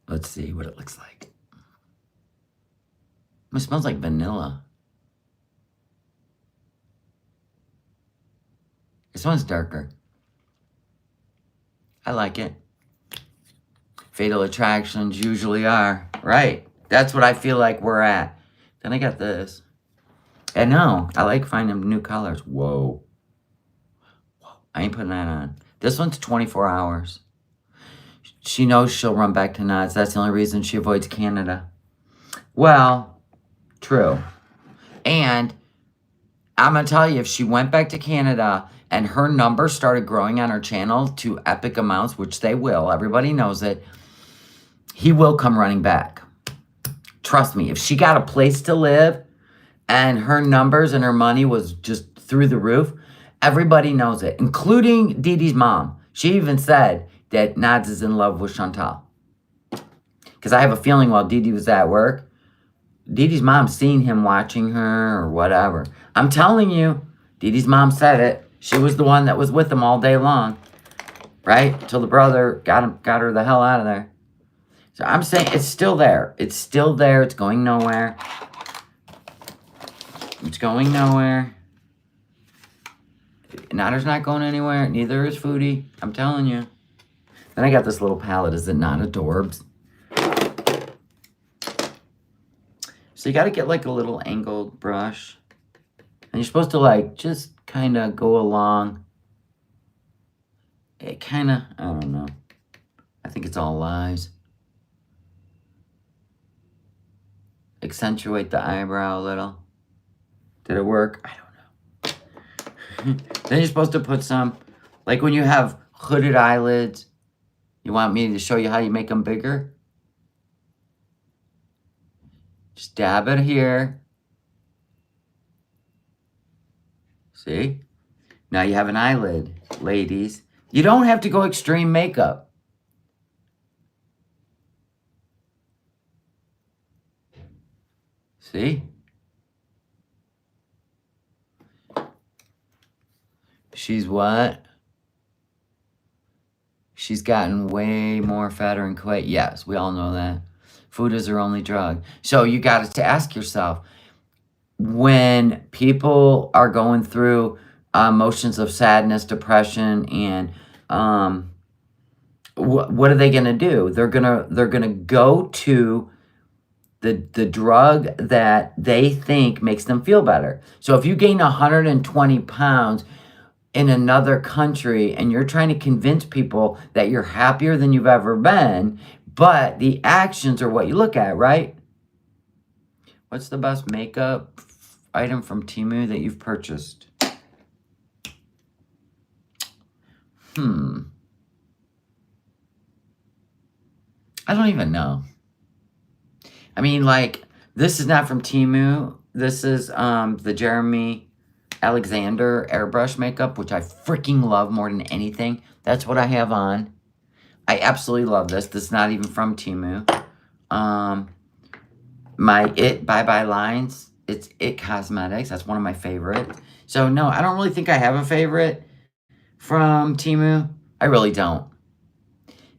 S1: Let's see what it looks like. It smells like vanilla. This one's darker. I like it. Fatal attractions usually are. Right. That's what I feel like we're at. Then I got this. And no, I like finding new colors. Whoa. I ain't putting that on. This one's 24 hours. She knows she'll run back to Nods. That's the only reason she avoids Canada. Well, true. And I'm going to tell you, if she went back to Canada and her numbers started growing on her channel to epic amounts, which they will, everybody knows it, he will come running back. Trust me, if she got a place to live and her numbers and her money was just through the roof, everybody knows it, including Dee Dee's mom. She even said that Nods is in love with Chantal. Because I have a feeling while Dee Dee was at work, Dee Dee's mom seen him watching her or whatever. I'm telling you, Dee Dee's mom said it. She was the one that was with him all day long. Right? Till the brother got her the hell out of there. So I'm saying it's still there. It's still there. It's going nowhere. It's going nowhere. Nader's not going anywhere. Neither is Foodie. I'm telling you. Then I got this little palette. Is it not adorbs? So you got to get like a little angled brush. And you're supposed to like just kind of go along. It kind of, I don't know. I think it's all lies. Accentuate the eyebrow a little. Did it work? I don't know. Then you're supposed to put some, like when you have hooded eyelids, you want me to show you how you make them bigger? Just dab it here. See? Now you have an eyelid, ladies. You don't have to go extreme makeup. See? She's what? She's gotten way more fatter and Kuwait. Yes, we all know that. Food is her only drug. So you got to ask yourself, when people are going through emotions of sadness, depression, and what are they gonna do? They're gonna go to the drug that they think makes them feel better. So if you gain 120 pounds in another country and you're trying to convince people that you're happier than you've ever been, but the actions are what you look at, right? What's the best makeup item from Temu that you've purchased? I don't even know. I mean, like, this is not from Temu. This is the Jeremy Alexander airbrush makeup, which I freaking love more than anything. That's what I have on. I absolutely love this. This is not even from Temu. My Bye Bye Lines. It's It Cosmetics. That's one of my favorites. So no, I don't really think I have a favorite from Temu. I really don't.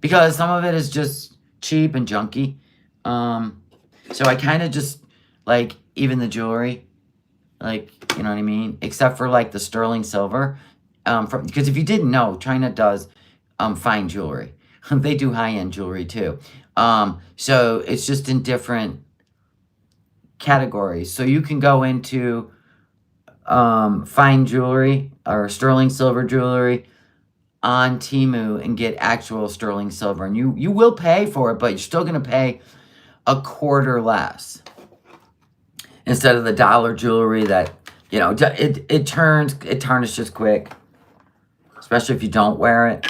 S1: Because some of it is just cheap and junky. So I kind of just like even the jewelry. Like, you know what I mean? Except for like the sterling silver. Because if you didn't know, China does fine jewelry. They do high-end jewelry too. So it's just in different categories. So you can go into fine jewelry or sterling silver jewelry on Temu and get actual sterling silver. And you will pay for it, but you're still going to pay a quarter less. Instead of the dollar jewelry that, you know, it tarnishes quick. Especially if you don't wear it.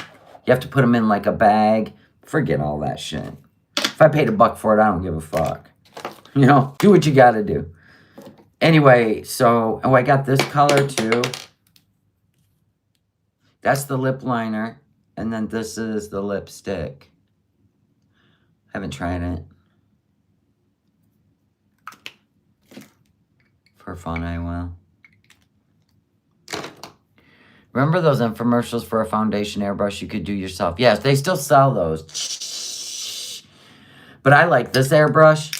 S1: You have to put them in like a bag. Forget all that shit. If I paid $1 for it, I don't give a fuck. You know, do what you gotta do. Anyway, so, oh, I got this color too. That's the lip liner. And then this is the lipstick. Haven't tried it. For fun, I will. Remember those infomercials for a foundation airbrush you could do yourself? Yes, they still sell those. But I like this airbrush.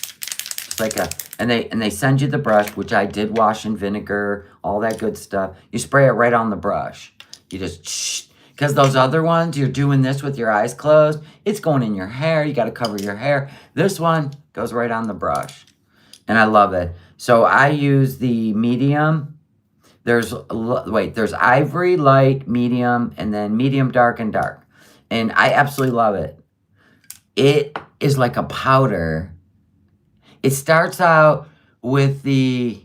S1: It's like and they send you the brush, which I did wash in vinegar, all that good stuff. You spray it right on the brush. You just because those other ones, you're doing this with your eyes closed. It's going in your hair. You got to cover your hair. This one goes right on the brush. And I love it. So I use the medium. There's ivory, light, medium, and then medium, dark, and dark. And I absolutely love it. It is like a powder. It starts out with the,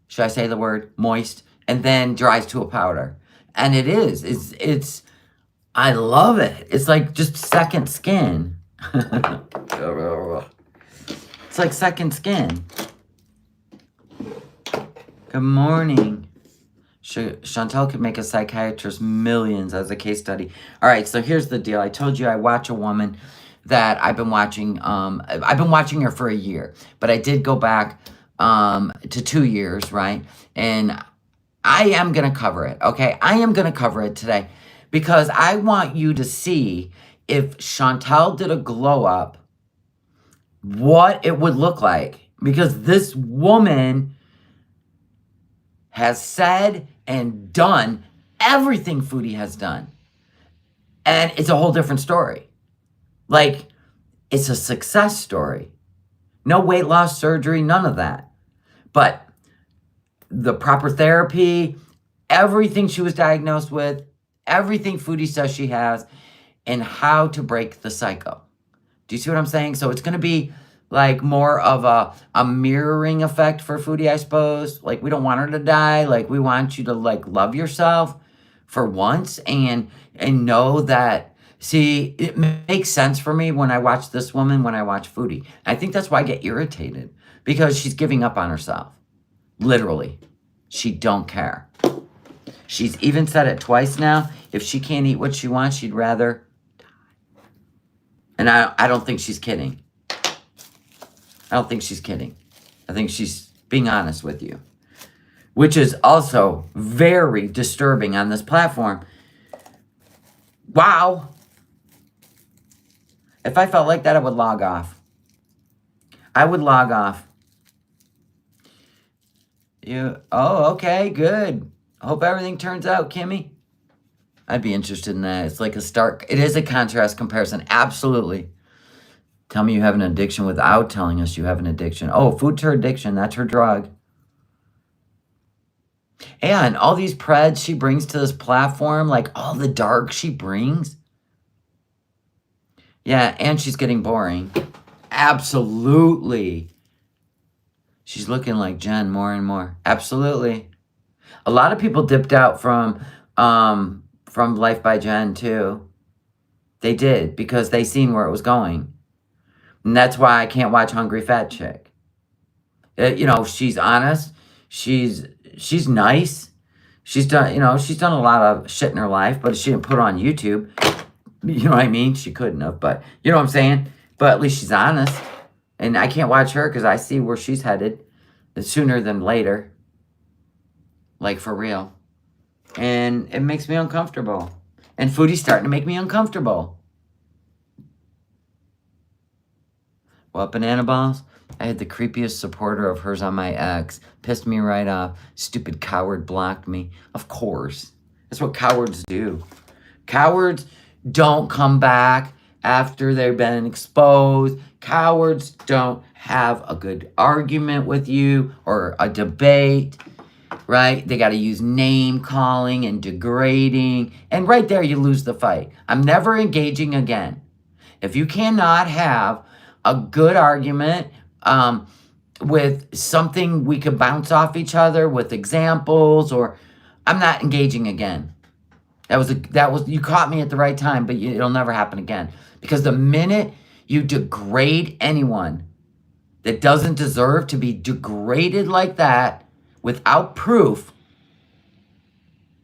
S1: should I say the word, moist, and then dries to a powder. And it's I love it. It's like just second skin. It's like second skin. Good morning. Chantel could make a psychiatrist millions as a case study. All right, so here's the deal. I told you I watch a woman that I've been watching. I've been watching her for a year, but I did go back to 2 years, right? And I am going to cover it, okay? I am going to cover it today because I want you to see if Chantel did a glow up, what it would look like. Because this woman has said and done everything Foodie has done. And it's a whole different story. Like, it's a success story. No weight loss surgery, none of that. But the proper therapy, everything she was diagnosed with, everything Foodie says she has, and how to break the cycle. Do you see what I'm saying? So it's going to be like more of a mirroring effect for Foodie, I suppose. Like, we don't want her to die. Like, we want you to like love yourself for once and know that, see, it makes sense for me when I watch this woman, when I watch Foodie. I think that's why I get irritated because she's giving up on herself. Literally. She don't care. She's even said it twice now. If she can't eat what she wants, she'd rather die. And I don't think she's kidding. I don't think she's kidding. I think she's being honest with you. Which is also very disturbing on this platform. Wow. If I felt like that, I would log off. I would log off. Oh, okay, good. Hope everything turns out, Kimmy. I'd be interested in that. It's like it is a contrast comparison. Absolutely. Tell me you have an addiction without telling us you have an addiction. Oh, food's her addiction. That's her drug. And all these preds she brings to this platform, like all the dark she brings. Yeah, and she's getting boring. Absolutely. She's looking like Jen more and more. Absolutely. A lot of people dipped out from Life by Jen too. They did because they seen where it was going. And that's why I can't watch Hungry Fat Chick. You know, she's honest. She's nice. She's done a lot of shit in her life, but she didn't put it on YouTube. You know what I mean? She couldn't have, but you know what I'm saying? But at least she's honest. And I can't watch her because I see where she's headed sooner than later. Like, for real. And it makes me uncomfortable. And Foodie's starting to make me uncomfortable. Well, banana balls, I had the creepiest supporter of hers on my ex. Pissed me right off. Stupid coward blocked me. Of course. That's what cowards do. Cowards don't come back after they've been exposed. Cowards don't have a good argument with you or a debate, right? They got to use name calling and degrading. And right there, you lose the fight. I'm never engaging again. If you cannot have a good argument with something we could bounce off each other with examples, or I'm not engaging again. That was you caught me at the right time, but it'll never happen again. Because the minute you degrade anyone that doesn't deserve to be degraded like that without proof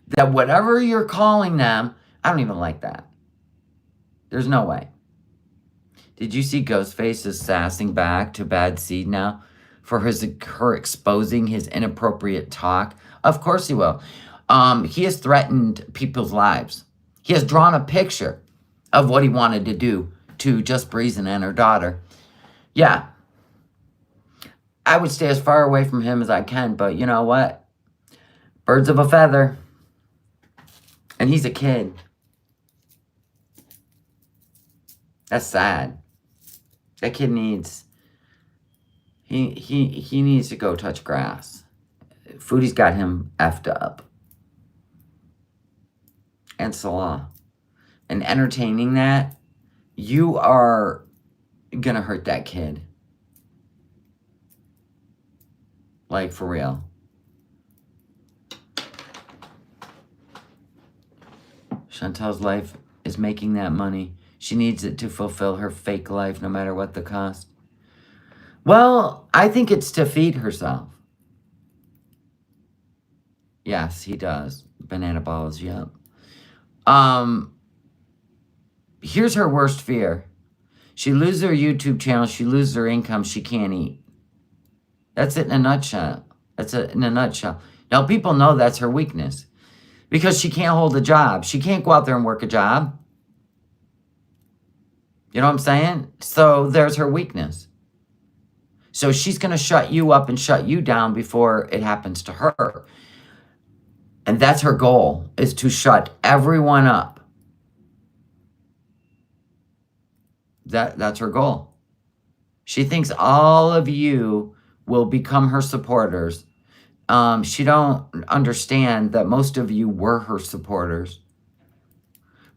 S1: that whatever you're calling them, I don't even like that. There's no way. Did you see Ghostface is sassing back to Bad Seed now for her exposing his inappropriate talk? Of course he will. He has threatened people's lives. He has drawn a picture of what he wanted to do to Just Breezin' and her daughter. Yeah. I would stay as far away from him as I can, but you know what? Birds of a feather. And he's a kid. That's sad. That kid needs... He needs to go touch grass. Foodie's got him effed up. And Salah. And entertaining that, you are gonna hurt that kid. Like, for real. Chantel's life is making that money. She needs it to fulfill her fake life, no matter what the cost. Well, I think it's to feed herself. Yes, he does. Banana balls, yep. Here's her worst fear. She loses her YouTube channel. She loses her income. She can't eat. That's it in a nutshell. In a nutshell. Now, people know that's her weakness. Because she can't hold a job. She can't go out there and work a job. You know what I'm saying? So there's her weakness. So she's going to shut you up and shut you down before it happens to her. And that's her goal, is to shut everyone up. That's her goal. She thinks all of you will become her supporters. She don't understand that most of you were her supporters.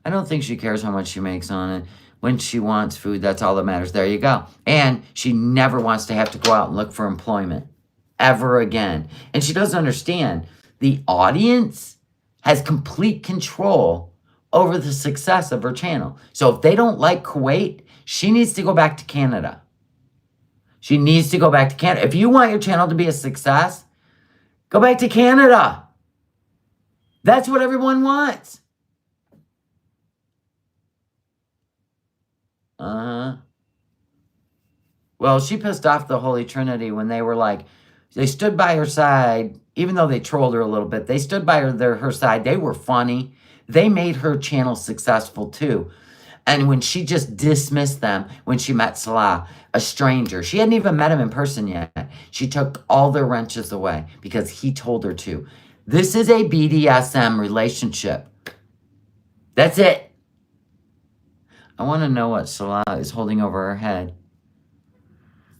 S1: I don't think she cares how much she makes on it. When she wants food, that's all that matters. There you go. And she never wants to have to go out and look for employment ever again. And she doesn't understand the audience has complete control over the success of her channel. So if they don't like Kuwait, she needs to go back to Canada. She needs to go back to Canada. If you want your channel to be a success, go back to Canada. That's what everyone wants. Well, she pissed off the Holy Trinity when they were like, they stood by her side, even though they trolled her a little bit. They stood by her side. They were funny. They made her channel successful too. And when she just dismissed them, when she met Salah, a stranger, she hadn't even met him in person yet. She took all their wrenches away because he told her to. This is a BDSM relationship. That's it. I want to know what Salah is holding over her head.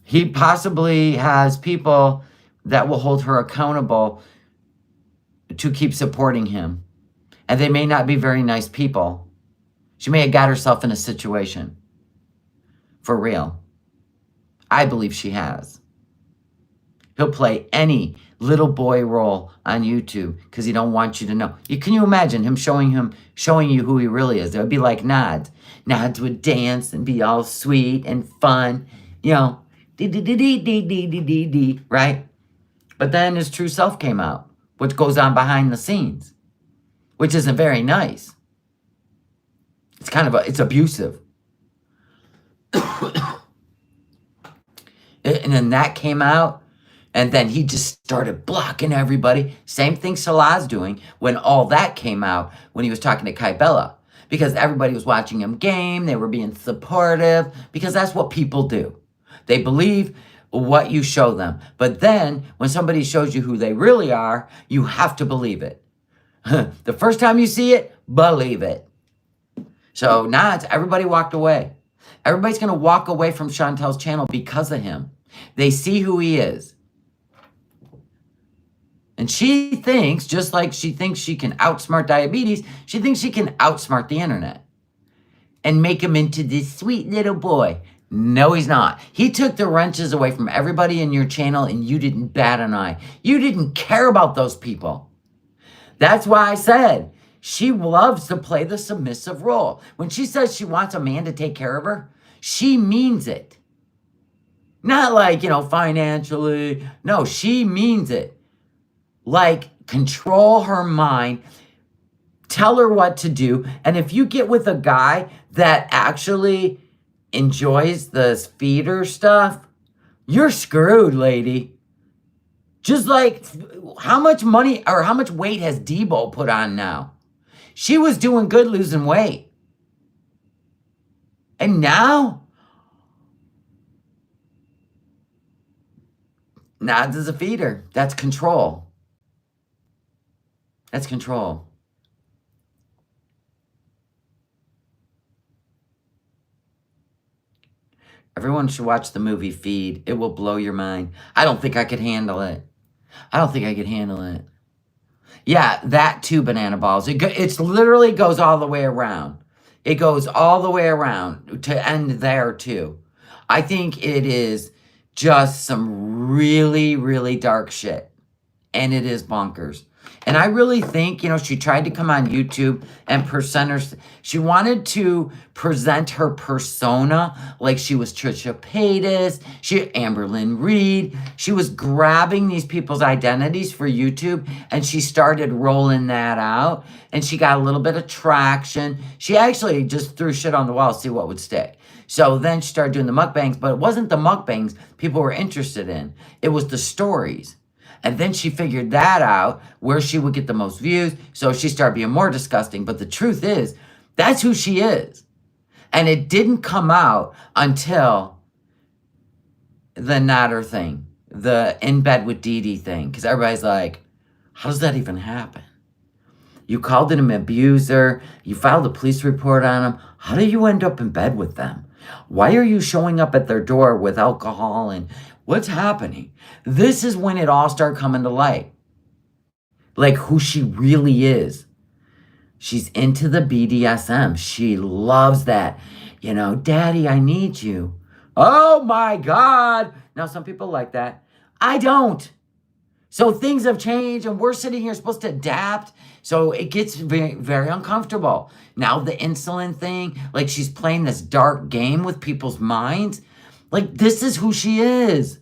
S1: He possibly has people that will hold her accountable to keep supporting him. And they may not be very nice people. She may have got herself in a situation. For real. I believe she has. He'll play any little boy role on YouTube because he don't want you to know. Can you imagine him showing you who he really is? It would be like Nods. Nods would dance and be all sweet and fun. You know, right? But then his true self came out, which goes on behind the scenes, which isn't very nice. It's abusive. And then that came out, and then he just started blocking everybody. Same thing Salah's doing when all that came out, when he was talking to Kai Bella, because everybody was watching him game. They were being supportive, because that's what people do. They believe what you show them. But then when somebody shows you who they really are, you have to believe it. The first time you see it, believe it. So now everybody walked away. Everybody's going to walk away from Chantel's channel because of him. They see who he is. And she thinks, just like she thinks she can outsmart diabetes, she thinks she can outsmart the internet and make him into this sweet little boy. No, he's not. He took the wrenches away from everybody in your channel, and you didn't bat an eye. You didn't care about those people. That's why I said she loves to play the submissive role. When she says she wants a man to take care of her, she means it. Not like, financially. No, she means it. Like, control her mind, tell her what to do. And if you get with a guy that actually enjoys the feeder stuff, you're screwed, lady. Just like, how much money or how much weight has Debo put on now? She was doing good losing weight. And now, Nods is a feeder. That's control. That's control. Everyone should watch the movie Feed. It will blow your mind. I don't think I could handle it. Yeah, that too, banana balls. It literally goes all the way around. It goes all the way around to end there too. I think it is just some really, really dark shit. And it is bonkers. And I really think, she tried to come on YouTube and she wanted to present her persona like she was Trisha Paytas, Amberlynn Reed. She was grabbing these people's identities for YouTube, and she started rolling that out, and she got a little bit of traction. She actually just threw shit on the wall to see what would stick. So then she started doing the mukbangs, but it wasn't the mukbangs people were interested in. It was the stories. And then she figured that out, where she would get the most views. So she started being more disgusting. But the truth is, that's who she is. And it didn't come out until the Nader thing, the in bed with Dee Dee thing. Because everybody's like, how does that even happen? You called him an abuser. You filed a police report on him. How do you end up in bed with them? Why are you showing up at their door with alcohol and what's happening? This is when it all started coming to light. Like who she really is. She's into the BDSM. She loves that. Daddy, I need you. Oh my God. Now, some people like that. I don't. So things have changed, and we're sitting here supposed to adapt. So it gets very, very uncomfortable. Now the insulin thing, like she's playing this dark game with people's minds. Like this is who she is.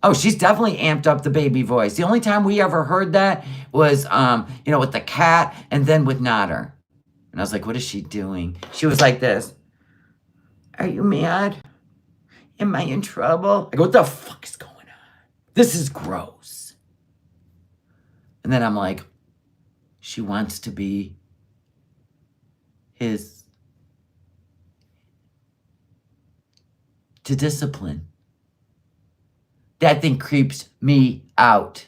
S1: Oh, she's definitely amped up the baby voice. The only time we ever heard that was, with the cat and then with Nader. And I was like, what is she doing? She was like this. Are you mad? Am I in trouble? I go, what the fuck is going on? This is gross. And then I'm like, she wants to be to discipline. That thing creeps me out.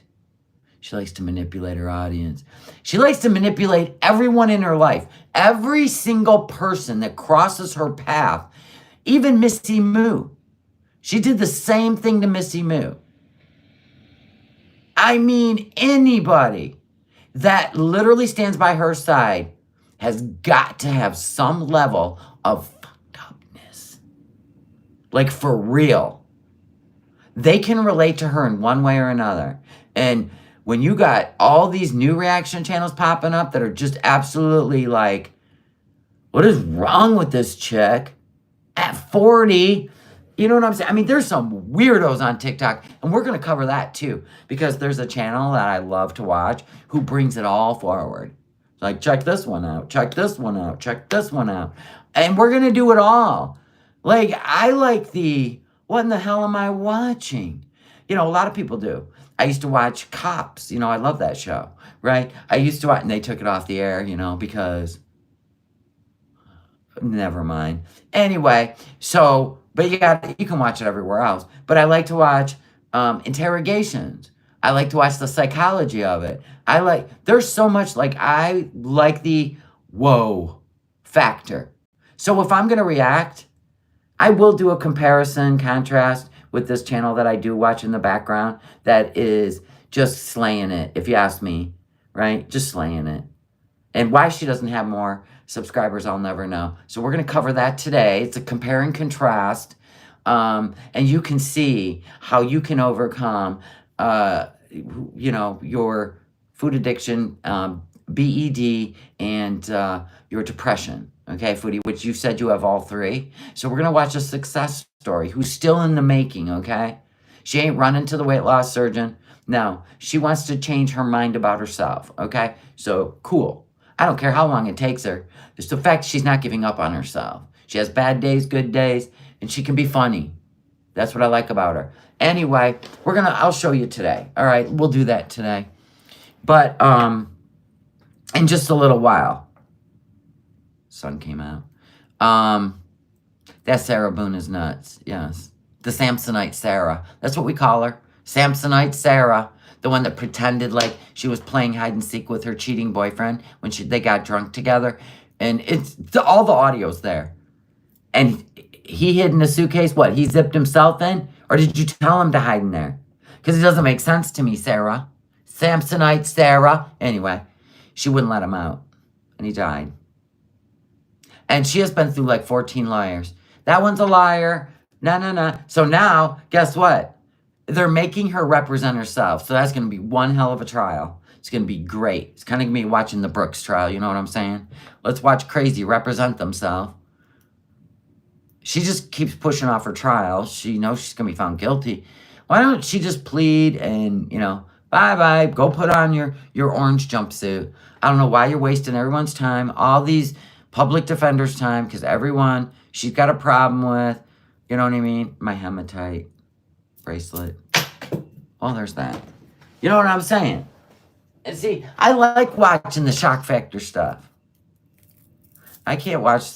S1: She likes to manipulate her audience. She likes to manipulate everyone in her life. Every single person that crosses her path. Even Missy Moo. She did the same thing to Missy Moo. I mean, anybody that literally stands by her side has got to have some level of fucked upness. Like for real. They can relate to her in one way or another. And when you got all these new reaction channels popping up that are just absolutely like, what is wrong with this chick? At 40, you know what I'm saying? I mean, there's some weirdos on TikTok, and we're going to cover that too, because there's a channel that I love to watch who brings it all forward. Like, check this one out, check this one out, check this one out. And we're going to do it all. Like, I like what in the hell am I watching? You know, a lot of people do. I used to watch Cops. You know, I love that show, right? I used to watch, and they took it off the air, you know, because, never mind. Anyway, so, but you can watch it everywhere else. But I like to watch interrogations. I like to watch the psychology of it. There's so much, like, I like the whoa factor. So if I'm going to react, I will do a comparison, contrast with this channel that I do watch in the background that is just slaying it, if you ask me, right? Just slaying it. And why she doesn't have more subscribers, I'll never know. So we're going to cover that today. It's a compare and contrast. And you can see how you can overcome, you know, your food addiction, BED, and your depression. Okay, Foodie, which you said you have all three. So we're going to watch a success story who's still in the making, okay? She ain't running to the weight loss surgeon. No, she wants to change her mind about herself, okay? So, cool. I don't care how long it takes her. It's the fact she's not giving up on herself. She has bad days, good days, and she can be funny. That's what I like about her. Anyway, I'll show you today. All right, we'll do that today. But, in just a little while. Sun came out. That Sarah Boone is nuts. Yes. The Samsonite Sarah. That's what we call her. Samsonite Sarah. The one that pretended like she was playing hide and seek with her cheating boyfriend when they got drunk together. And all the audio's there. And he hid in a suitcase. What? He zipped himself in? Or did you tell him to hide in there? Because it doesn't make sense to me, Sarah. Samsonite Sarah. Anyway, she wouldn't let him out. And he died. And she has been through like 14 liars. That one's a liar. No. So now, guess what? They're making her represent herself. So that's going to be one hell of a trial. It's going to be great. It's kind of going to be watching the Brooks trial. You know what I'm saying? Let's watch crazy represent themselves. She just keeps pushing off her trial. She knows she's going to be found guilty. Why don't she just plead and, you know, bye-bye. Go put on your orange jumpsuit. I don't know why you're wasting everyone's time. All these public defender's time, because everyone she's got a problem with, you know what I mean? My hematite bracelet. Well, there's that. You know what I'm saying? And see, I like watching the shock factor stuff. I can't watch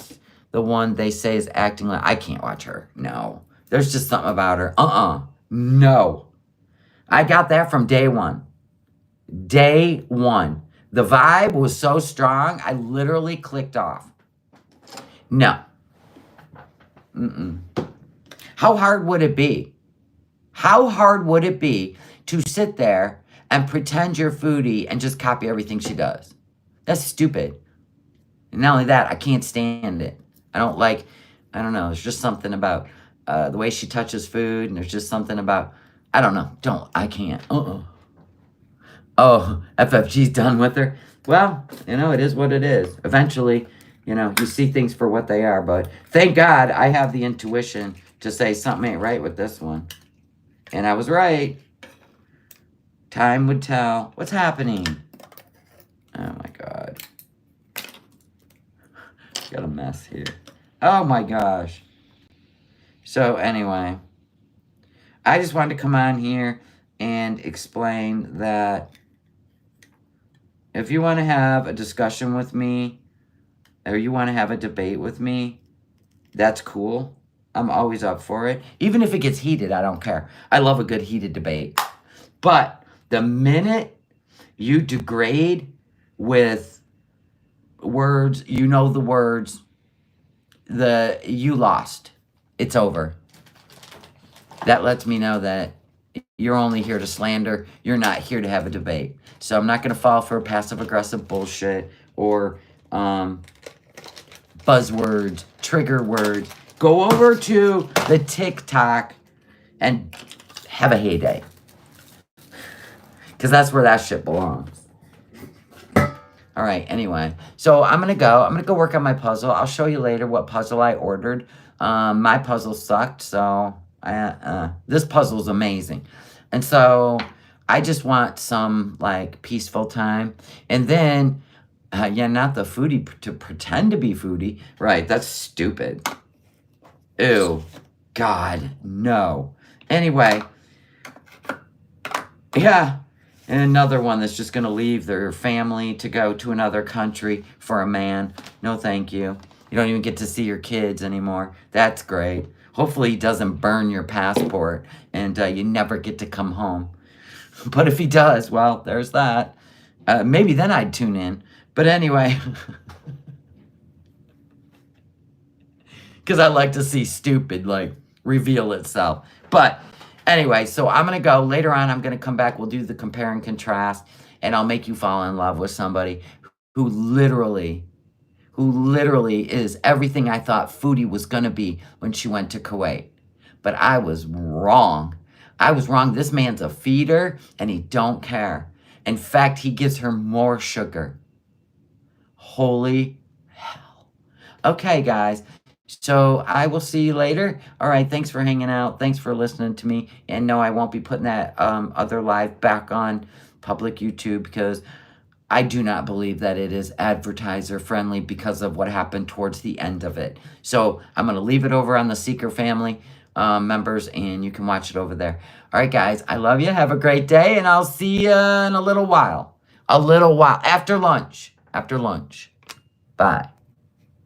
S1: the one they say is acting like, I can't watch her. No. There's just something about her. No. I got that from day one. Day one. The vibe was so strong, I literally clicked off. No. How hard would it be? How hard would it be to sit there and pretend you're Foodie and just copy everything she does? That's stupid. And not only that, I can't stand it. I don't know, there's just something about the way she touches food, and there's just something about, I don't know, I can't. Oh, FFG's done with her. Well, you know, it is what it is. Eventually, you know, you see things for what they are, but thank God I have the intuition to say something ain't right with this one. And I was right. Time would tell. What's happening? Oh my God. Got a mess here. Oh my gosh. So anyway, I just wanted to come on here and explain that if you want to have a discussion with me, or you want to have a debate with me, that's cool. I'm always up for it. Even if it gets heated, I don't care. I love a good heated debate. But the minute you degrade with words, you know the words, you lost. It's over. That lets me know that you're only here to slander. You're not here to have a debate. So I'm not going to fall for passive-aggressive bullshit or buzzwords, trigger words. Go over to the TikTok and have a heyday. Because that's where that shit belongs. All right, anyway. So I'm going to go work on my puzzle. I'll show you later what puzzle I ordered. My puzzle sucked, so this puzzle is amazing. And so I just want some, like, peaceful time. And then Yeah, not the foodie to pretend to be foodie. Right, that's stupid. Ew. God, no. Anyway, yeah. And another one that's just going to leave their family to go to another country for a man. No, thank you. You don't even get to see your kids anymore. That's great. Hopefully he doesn't burn your passport and you never get to come home. But if he does, well, there's that. Maybe then I'd tune in. But anyway, because I like to see stupid, like, reveal itself. But anyway, so I'm going to go. Later on, I'm going to come back. We'll do the compare and contrast. And I'll make you fall in love with somebody who literally is everything I thought Foodie was going to be when she went to Kuwait. But I was wrong. I was wrong. This man's a feeder, and he don't care. In fact, he gives her more sugar. Holy hell. Okay, guys. So I will see you later. All right, thanks for hanging out. Thanks for listening to me. And no, I won't be putting that other live back on public YouTube because I do not believe that it is advertiser friendly because of what happened towards the end of it. So I'm going to leave it over on the Seeker family members, and you can watch it over there. All right, guys, I love you. Have a great day, and I'll see you in a little while. After lunch. Bye.